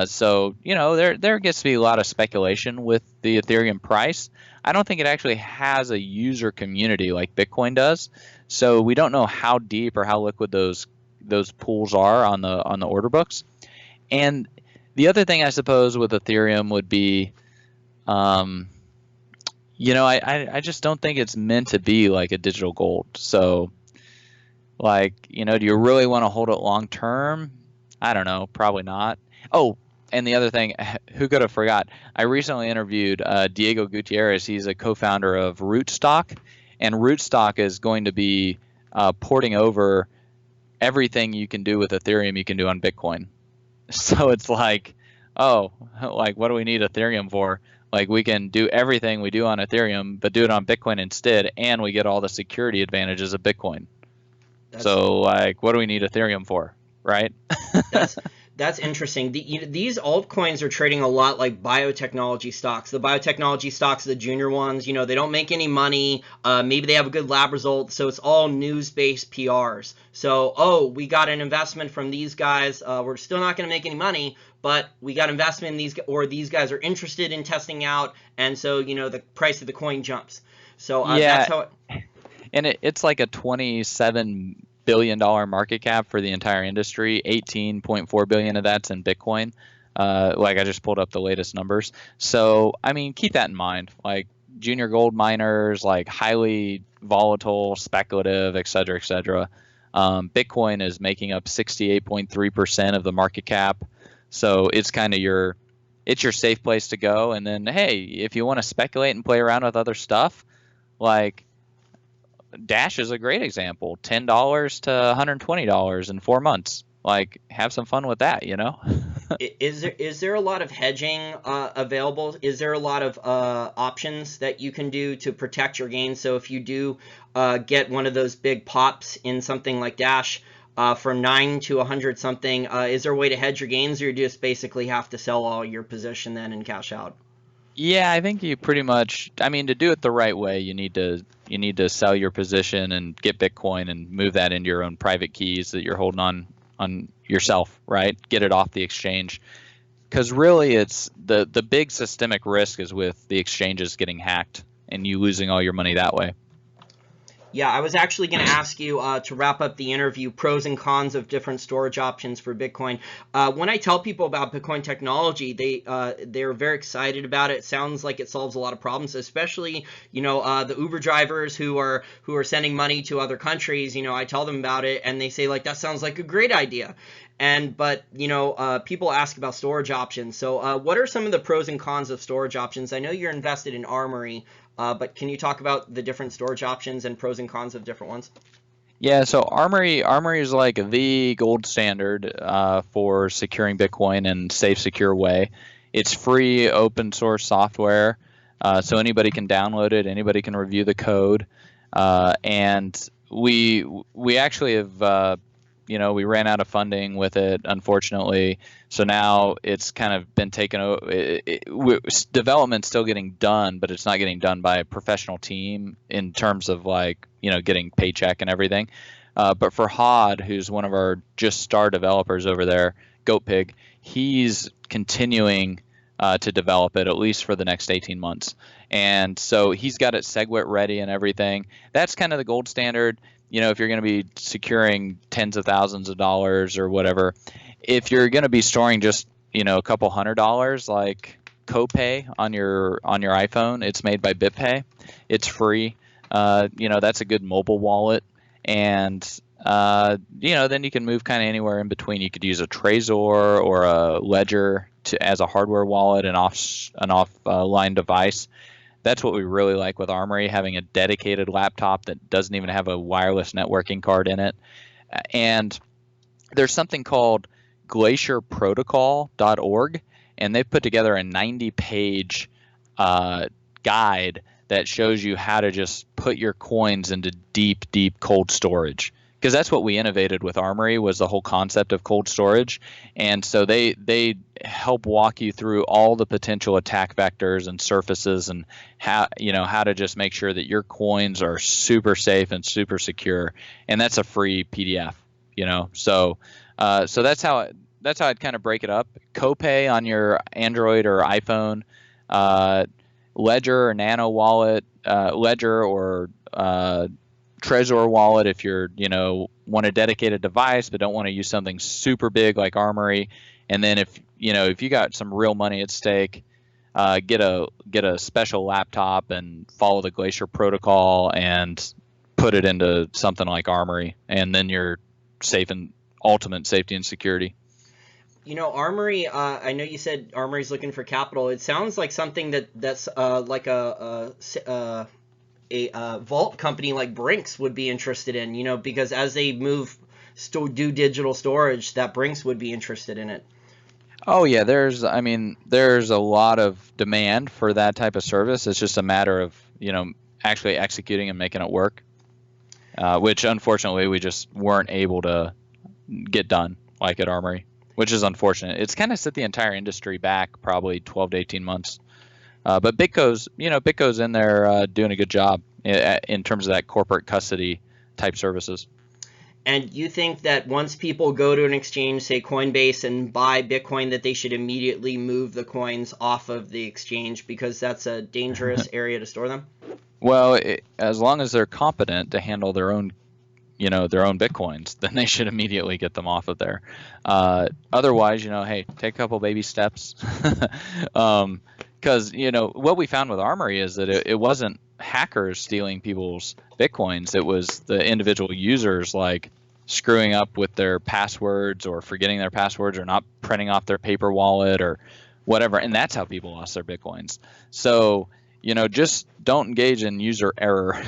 So there gets to be a lot of speculation with the Ethereum price. I don't think it actually has a user community like Bitcoin does, so we don't know how deep or how liquid those pools are on the order books. And the other thing I suppose with Ethereum would be, I just don't think it's meant to be like a digital gold. So, do you really want to hold it long term? I don't know, probably not. Oh, and the other thing, who could have forgot? I recently interviewed Diego Gutierrez. He's a co-founder of Rootstock, and Rootstock is going to be porting over everything you can do with Ethereum you can do on Bitcoin. So it's what do we need Ethereum for? We can do everything we do on Ethereum, but do it on Bitcoin instead, and we get all the security advantages of Bitcoin. What do we need Ethereum for, right? That's interesting. These altcoins are trading a lot like biotechnology stocks. The biotechnology stocks, the junior ones, they don't make any money. Maybe they have a good lab result, so it's all news-based PRs. So, we got an investment from these guys. We're still not going to make any money, but we got investment in these, or these guys are interested in testing out, and so, the price of the coin jumps. So that's how and it's like a $27 billion market cap for the entire industry. 18.4 billion of that's in Bitcoin. I just pulled up the latest numbers. So keep that in mind. Junior gold miners, highly volatile, speculative, et cetera, et cetera. Bitcoin is making up 68.3% of the market cap. So it's kind of your safe place to go. And then, hey, if you want to speculate and play around with other stuff, Dash is a great example. $10 to $120 in 4 months. Have some fun with that, Is there a lot of hedging available? Is there a lot of options that you can do to protect your gains? So if you do get one of those big pops in something like Dash, from 9 to 100 something. Is there a way to hedge your gains, or you just basically have to sell all your position then and cash out? Yeah, I think you pretty much, I mean, to do it the right way, you need to sell your position and get Bitcoin and move that into your own private keys that you're holding on yourself, right? Get it off the exchange. Because really it's the big systemic risk is with the exchanges getting hacked and you losing all your money that way. Yeah, I was actually going to ask you to wrap up the interview, pros and cons of different storage options for Bitcoin. When I tell people about Bitcoin technology, they're very excited about it. It sounds like it solves a lot of problems, especially the Uber drivers who are sending money to other countries. I tell them about it, and they say like that sounds like a great idea. But people ask about storage options. So what are some of the pros and cons of storage options? I know you're invested in Armory. But can you talk about the different storage options and pros and cons of different ones? Yeah, so Armory is like the gold standard for securing Bitcoin in safe, secure way. It's free, open source software, so anybody can download it, anybody can review the code, and we actually have we ran out of funding with it, unfortunately. So now it's kind of been taken over. Development's still getting done, but it's not getting done by a professional team in terms of like, getting paycheck and everything. But for Hod, who's one of our just star developers over there, GoatPig, he's continuing to develop it at least for the next 18 months. And so he's got it SegWit ready and everything. That's kind of the gold standard. If you're going to be securing tens of thousands of dollars or whatever, if you're going to be storing just, a couple $100 like copay on your iPhone, it's made by BitPay. It's free. That's a good mobile wallet. And, then you can move kind of anywhere in between. You could use a Trezor or a Ledger as a hardware wallet and offline device. That's what we really like with Armory, having a dedicated laptop that doesn't even have a wireless networking card in it. And there's something called glacierprotocol.org, and they've put together a 90-page guide that shows you how to just put your coins into deep, deep cold storage. Because that's what we innovated with Armory, was the whole concept of cold storage. And so they help walk you through all the potential attack vectors and surfaces, and how to just make sure that your coins are super safe and super secure. And that's a free PDF. So that's how I'd kind of break it up. Copay on your Android or iPhone, Ledger or Nano Wallet, Ledger or Trezor wallet if you're want a dedicated device but don't want to use something super big like Armory. And then if you got some real money at stake, get a special laptop and follow the Glacier protocol and put it into something like Armory, and then you're safe in ultimate safety and security. Armory, I know you said Armory's looking for capital. It sounds like something that's like a vault company like Brinks would be interested in, because as they do digital storage, that Brinks would be interested in it. Oh yeah, there's a lot of demand for that type of service. It's just a matter of, actually executing and making it work, which unfortunately we just weren't able to get done like at Armory, which is unfortunate. It's kind of set the entire industry back probably 12 to 18 months. But Bitco's in there doing a good job in terms of that corporate custody type services. And you think that once people go to an exchange, say Coinbase, and buy Bitcoin, that they should immediately move the coins off of the exchange because that's a dangerous area to store them? Well, as long as they're competent to handle their own Bitcoins, then they should immediately get them off of there. Otherwise, hey, take a couple baby steps. Because what we found with Armory is that it wasn't hackers stealing people's Bitcoins. It was the individual users like screwing up with their passwords or forgetting their passwords or not printing off their paper wallet or whatever, and that's how people lost their Bitcoins. So just don't engage in user error.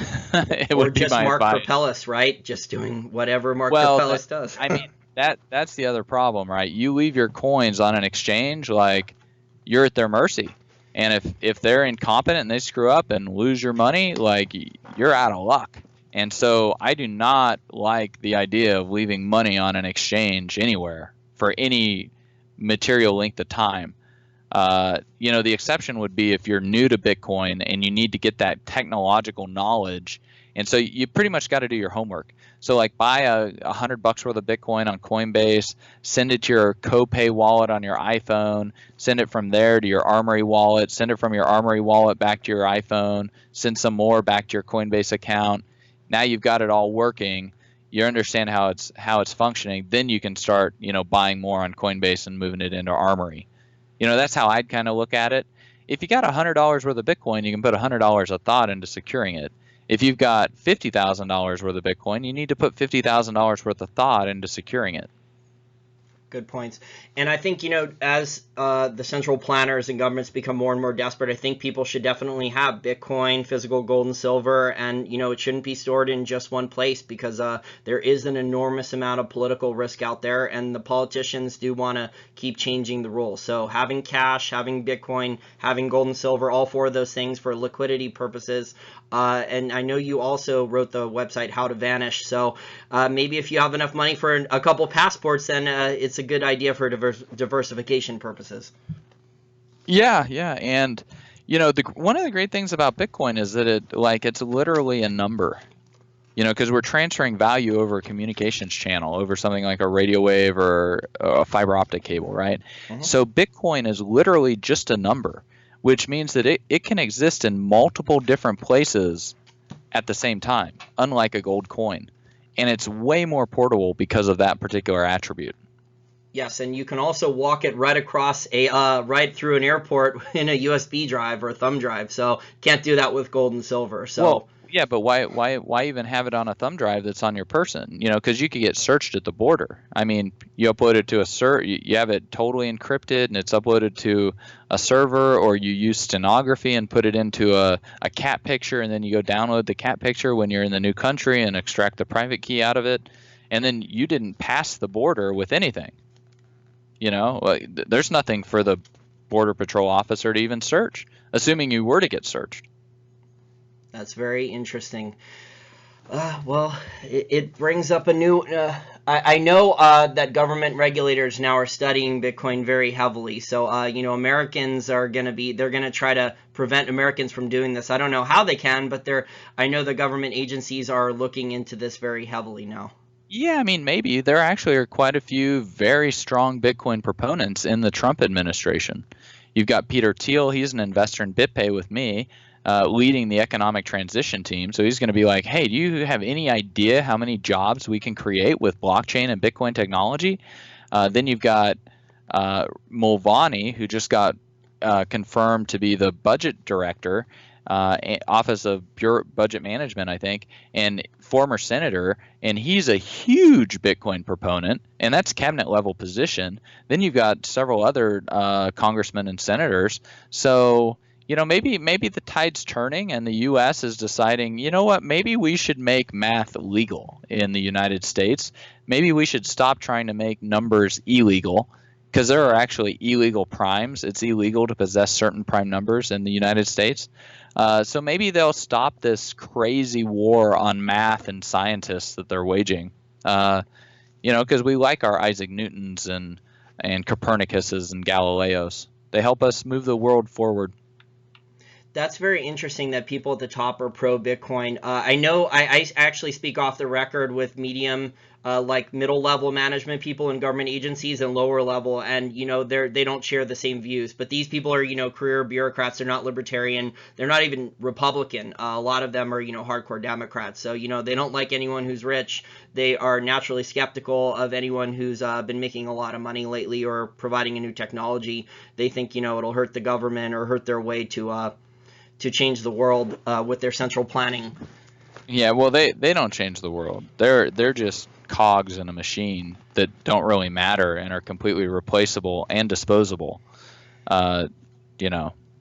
Or just Mark Propellis, right? Just doing whatever Mark Propellis does. That's the other problem, right? You leave your coins on an exchange, like you're at their mercy. And if they're incompetent and they screw up and lose your money, like you're out of luck. And so I do not like the idea of leaving money on an exchange anywhere for any material length of time. The exception would be if you're new to Bitcoin and you need to get that technological knowledge. And so you pretty much got to do your homework. So like buy $100 worth of Bitcoin on Coinbase, send it to your CoPay wallet on your iPhone, send it from there to your Armory wallet, send it from your Armory wallet back to your iPhone, send some more back to your Coinbase account. Now you've got it all working. You understand how it's functioning. Then you can start, buying more on Coinbase and moving it into Armory. That's how I'd kind of look at it. If you got $100 worth of Bitcoin, you can put $100 of thought into securing it. If you've got $50,000 worth of Bitcoin, you need to put $50,000 worth of thought into securing it. Good points. And I think, as the central planners and governments become more and more desperate, I think people should definitely have Bitcoin, physical gold and silver, and, it shouldn't be stored in just one place because there is an enormous amount of political risk out there, and the politicians do want to keep changing the rules. So having cash, having Bitcoin, having gold and silver, all four of those things for liquidity purposes. And I know you also wrote the website How to Vanish. So maybe if you have enough money for a couple passports, then it's a good idea for diversification purposes. Yeah. And, one of the great things about Bitcoin is that it's literally a number, because we're transferring value over a communications channel, over something like a radio wave or a fiber optic cable, right? Mm-hmm. So Bitcoin is literally just a number, which means that it can exist in multiple different places at the same time, unlike a gold coin. And it's way more portable because of that particular attribute. Yes, and you can also walk it right across right through an airport in a USB drive or a thumb drive. So can't do that with gold and silver. So well, yeah, but why even have it on a thumb drive that's on your person? Because you could get searched at the border. I mean, you upload it to you have it totally encrypted and it's uploaded to a server, or you use stenography and put it into a cat picture, and then you go download the cat picture when you're in the new country and extract the private key out of it, and then you didn't pass the border with anything. There's nothing for the Border Patrol officer to even search, assuming you were to get searched. That's very interesting. Well, it brings up a new... I know that government regulators now are studying Bitcoin very heavily. So, Americans are going to they're going to try to prevent Americans from doing this. I don't know how they can, but I know the government agencies are looking into this very heavily now. Yeah, I mean, maybe. There actually are quite a few very strong Bitcoin proponents in the Trump administration. You've got Peter Thiel. He's an investor in BitPay with me, leading the economic transition team. So he's going to be like, hey, do you have any idea how many jobs we can create with blockchain and Bitcoin technology? Then you've got Mulvaney, who just got confirmed to be the budget director, Office of Budget Management, I think, and former senator, and he's a huge Bitcoin proponent, and that's cabinet level position. Then you've got several other congressmen and senators. So, maybe the tide's turning and the U.S. is deciding, what, maybe we should make math legal in the United States. Maybe we should stop trying to make numbers illegal, because there are actually illegal primes. It's illegal to possess certain prime numbers in the United States. So maybe they'll stop this crazy war on math and scientists that they're waging. Because we like our Isaac Newtons and Copernicuses and Galileos. They help us move the world forward. That's very interesting that people at the top are pro Bitcoin. I know I actually speak off the record with medium, like middle level management people in government agencies and lower level, and they don't share the same views. But these people are career bureaucrats. They're not libertarian. They're not even Republican. A lot of them are hardcore Democrats. So they don't like anyone who's rich. They are naturally skeptical of anyone who's been making a lot of money lately or providing a new technology. They think it'll hurt the government or hurt their way to change the world with their central planning. Yeah, well, they don't change the world. They're just cogs in a machine that don't really matter and are completely replaceable and disposable. So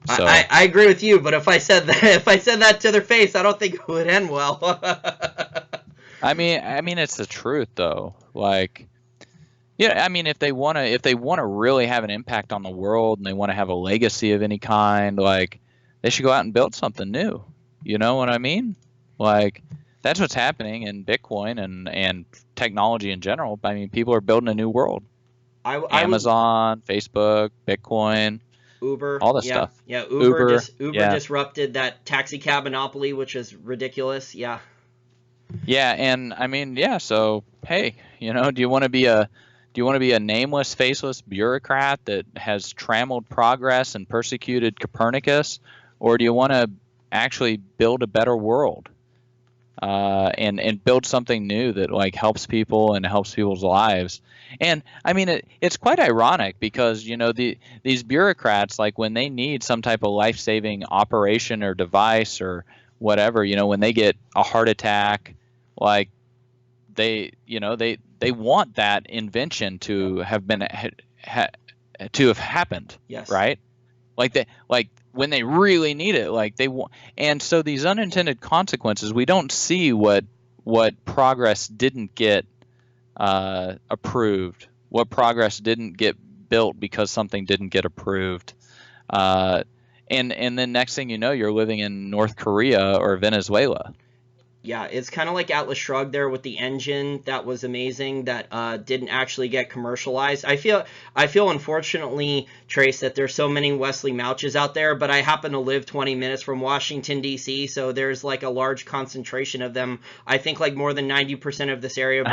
I agree with you, but if I said that to their face, I don't think it would end well. I mean, it's the truth though. Like, yeah, I mean, if they want to really have an impact on the world and they want to have a legacy of any kind, like, they should go out and build something new. You know what I mean? Like, That's what's happening in Bitcoin and technology in general. I mean, people are building a new world. I would Amazon, Facebook, Bitcoin, Uber, all this yeah, stuff. yeah. Uber, Uber yeah. disrupted that taxi cab monopoly, which is ridiculous. Yeah, Yeah, and I mean, yeah, so hey, do you want to be a nameless, faceless bureaucrat that has trammeled progress and persecuted Copernicus, or do you want to actually build a better world? And build something new that like helps people and helps people's lives. And I mean, it's quite ironic because these bureaucrats, like when they need some type of life-saving operation or device or whatever, when they get a heart attack, like they want that invention to have been to have happened, yes. right? Like when they really need it, like they want. And so these unintended consequences, we don't see what progress didn't get approved, what progress didn't get built because something didn't get approved. uh, and then next thing you know, you're living in North Korea or Venezuela. Yeah, it's kind of like Atlas Shrugged there with the engine that was amazing that didn't actually get commercialized. I feel unfortunately, Trace, that there's so many Wesley Mouches out there, but I happen to live 20 minutes from Washington D.C., so there's like a large concentration of them. I think like more than 90% of this area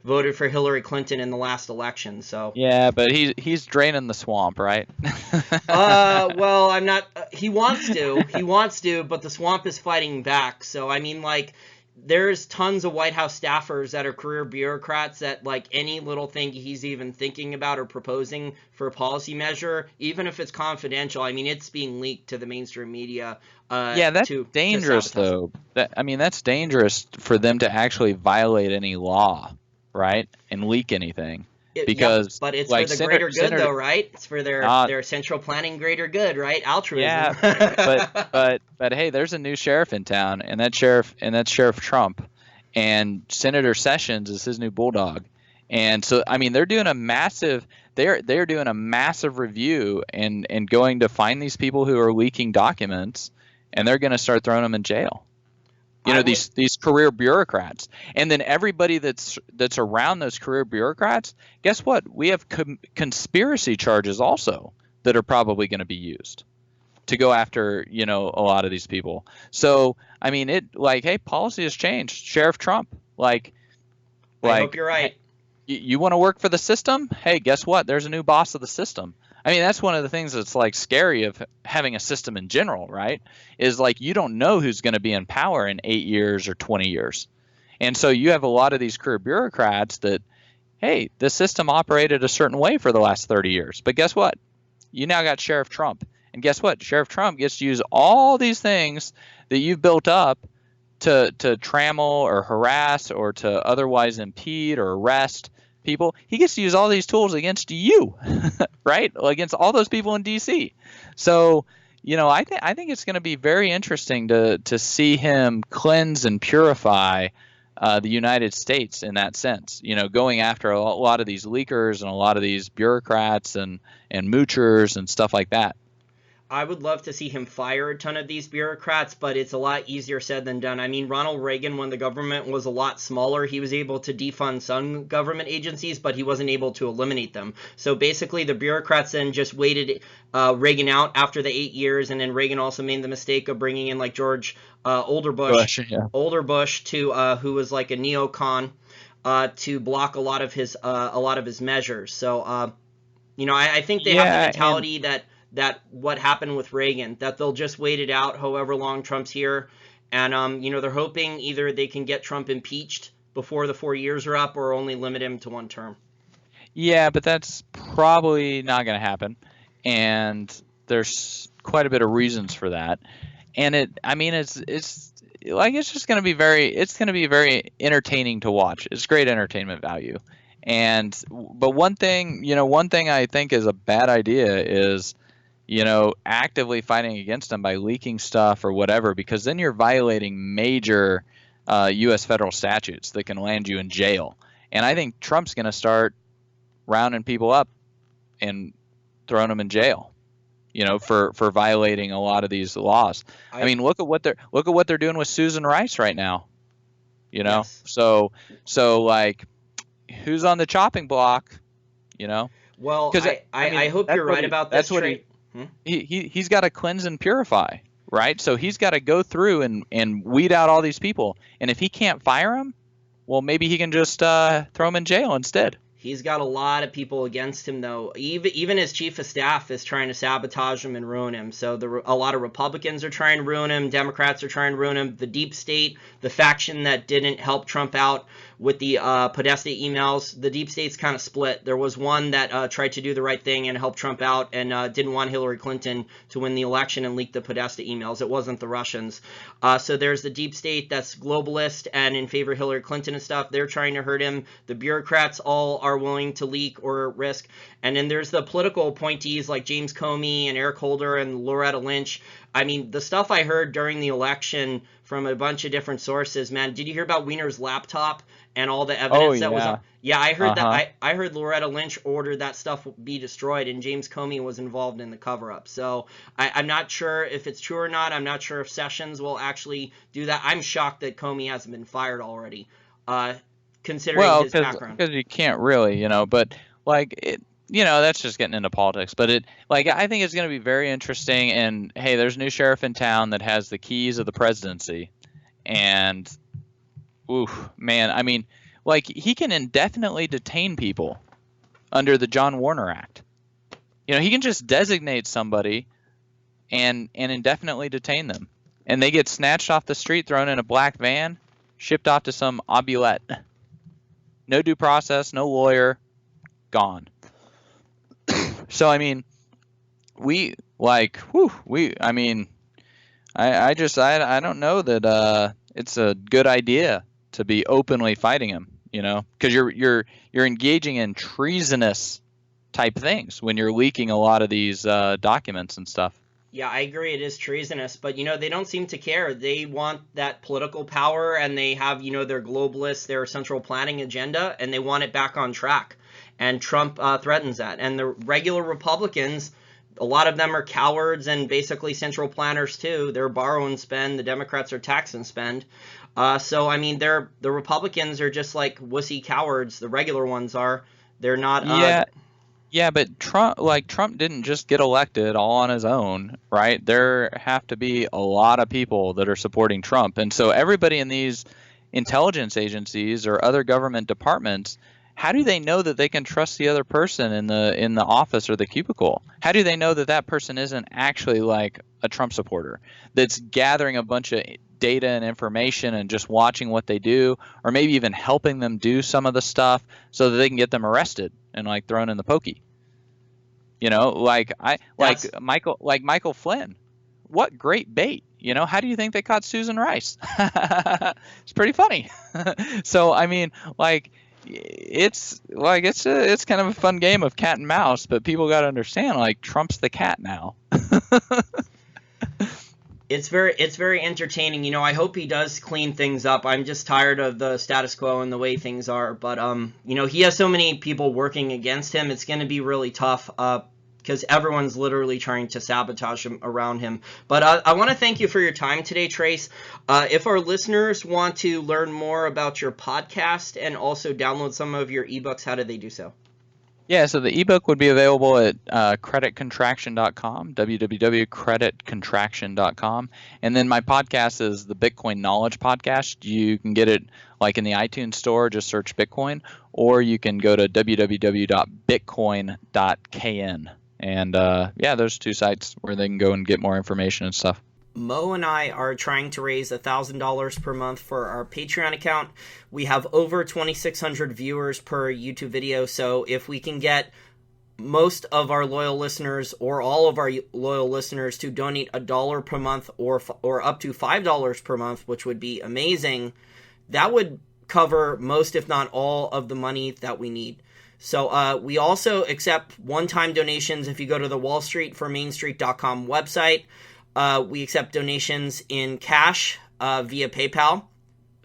voted for Hillary Clinton in the last election. So Yeah, but he's draining the swamp, right? well, I'm not. He wants to, but the swamp is fighting back. So I mean, like, there's tons of White House staffers that are career bureaucrats that, like, any little thing he's even thinking about or proposing for a policy measure, even if it's confidential, I mean, it's being leaked to the mainstream media. Yeah, that's To dangerous sabotage him. though. I mean, that's dangerous for them to actually violate any law, right? And leak anything. Yep, Because but it's for like the greater good, Senator though, right? It's for uh their central planning greater good, right? Altruism. yeah, but hey, there's a new sheriff in town, and that's Sheriff Trump, and Senator Sessions is his new bulldog. And so I mean, they're doing a massive review and going to find these people who are leaking documents, and they're going to start throwing them in jail. I would. These career bureaucrats, and then everybody that's around those career bureaucrats, guess what? We have conspiracy charges also that are probably going to be used to go after a lot of these people. So I mean, it like, hey, policy has changed. Sheriff Trump, I hope you're hey, right. you want to work for the system? Hey, guess what? There's a new boss of the system. I mean, that's one of the things that's like scary of having a system in general, right? Is like you don't know who's going to be in power in 8 years or 20 years. And so you have a lot of these career bureaucrats that, hey, the system operated a certain way for the last 30 years. But guess what? You now got Sheriff Trump. And guess what? Sheriff Trump gets to use all these things that you've built up to trammel or harass or to otherwise impede or arrest people. He gets to use all these tools against you, right? Against all those people in DC. So, I think it's going to be very interesting to see him cleanse and purify the United States in that sense. Going after a lot of these leakers and a lot of these bureaucrats and moochers and stuff like that. I would love to see him fire a ton of these bureaucrats, but it's a lot easier said than done. I mean, Ronald Reagan, when the government was a lot smaller, he was able to defund some government agencies, but he wasn't able to eliminate them. So basically, the bureaucrats then just waited Reagan out after the 8 years, and then Reagan also made the mistake of bringing in like George Bush, yeah. Older Bush to who was like a neocon to block a lot of his measures. So I think they have the Yeah, and mentality that what happened with Reagan, that they'll just wait it out however long Trump's here. And, they're hoping either they can get Trump impeached before the 4 years are up or only limit him to one term. yeah, but that's probably not going to happen. And there's quite a bit of reasons for that. And I mean, it's like it's going to be very entertaining to watch. It's great entertainment value. But one thing I think is a bad idea is actively fighting against them by leaking stuff or whatever, because then you're violating major U.S. federal statutes that can land you in jail. And I think Trump's going to start rounding people up and throwing them in jail, for violating a lot of these laws. I I mean, look at what they're doing with Susan Rice right now. you know? Yes. So like, who's on the chopping block, you know? Well, Because I hope you're right about this, that's what Trey. Hmm? he's got to cleanse and purify, right? So he's got to go through and weed out all these people. And if he can't fire them, well, maybe he can just throw them in jail instead. He's got a lot of people against him, though. Even his chief of staff is trying to sabotage him and ruin him. So a lot of Republicans are trying to ruin him. Democrats are trying to ruin him. The deep state, the faction that didn't help Trump out with the Podesta emails, the deep state's kind of split. There was one that tried to do the right thing and help Trump out and didn't want Hillary Clinton to win the election and leak the Podesta emails. It wasn't the Russians. So there's the deep state that's globalist and in favor of Hillary Clinton and stuff. They're trying to hurt him. The bureaucrats all are willing to leak or risk. And then there's the political appointees like James Comey and Eric Holder and Loretta Lynch. I mean, the stuff I heard during the election from a bunch of different sources, man. Did you hear about Wiener's laptop and all the evidence that was on? Yeah, I heard that. I heard Loretta Lynch ordered that stuff be destroyed, and James Comey was involved in the cover-up. So I'm not sure if it's true or not. I'm not sure if Sessions will actually do that. I'm shocked that Comey hasn't been fired already, considering his background. Because you can't really, you know, but like it. You know, that's just getting into politics, but I think it's going to be very interesting. And hey, there's a new sheriff in town that has the keys of the presidency, and oof, man, I mean, like he can indefinitely detain people under the John Warner Act. You know, he can just designate somebody and indefinitely detain them, and they get snatched off the street, thrown in a black van, shipped off to some oubliette. No due process, no lawyer, gone. So I mean, I don't know that it's a good idea to be openly fighting him, you know, because you're engaging in treasonous type things when you're leaking a lot of these documents and stuff. Yeah, I agree. It is treasonous, but you know they don't seem to care. They want that political power, and they have their globalist, their central planning agenda, and they want it back on track. And Trump threatens that. And the regular Republicans, a lot of them are cowards and basically central planners too. They're borrow and spend. The Democrats are tax and spend. So I mean, the Republicans are just like wussy cowards. The regular ones are. They're not. Yeah, but Trump didn't just get elected all on his own, right? There have to be a lot of people that are supporting Trump, and so everybody in these intelligence agencies or other government departments, how do they know that they can trust the other person in the office or the cubicle? How do they know that that person isn't actually like a Trump supporter that's gathering a bunch of data and information and just watching what they do, or maybe even helping them do some of the stuff so that they can get them arrested and like thrown in the pokey? You know, Michael Flynn. What great bait. You know, how do you think they caught Susan Rice? It's pretty funny. So I mean, like, it's kind of a fun game of cat and mouse, but people got to understand, like, Trump's the cat now. It's very entertaining. You know, I hope he does clean things up. I'm just tired of the status quo and the way things are. But you know, he has so many people working against him. It's going to be really tough. Because everyone's literally trying to sabotage him around him. But I want to thank you for your time today, Trace. If our listeners want to learn more about your podcast and also download some of your ebooks, how do they do so? Yeah, so the ebook would be available at creditcontraction.com, www.creditcontraction.com. And then my podcast is the Bitcoin Knowledge Podcast. You can get it like in the iTunes store, just search Bitcoin, or you can go to www.bitcoin.kn. And yeah, those two sites where they can go and get more information and stuff. Mo and I are trying to raise $1,000 per month for our Patreon account. We have over 2,600 viewers per YouTube video, so if we can get most of our loyal listeners or all of our loyal listeners to donate $1 per month or up to $5 per month, which would be amazing, that would cover most, if not all, of the money that we need. So we also accept one-time donations. If you go to the wallstreetformainstreet.com website, we accept donations in cash via PayPal.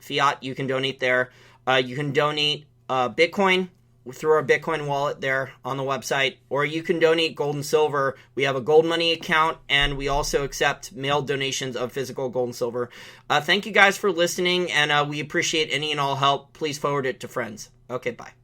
Fiat, you can donate there. You can donate Bitcoin, through our Bitcoin wallet there on the website, or you can donate gold and silver. We have a gold money account, and we also accept mailed donations of physical gold and silver. Thank you guys for listening, and we appreciate any and all help. Please forward it to friends. Okay, bye.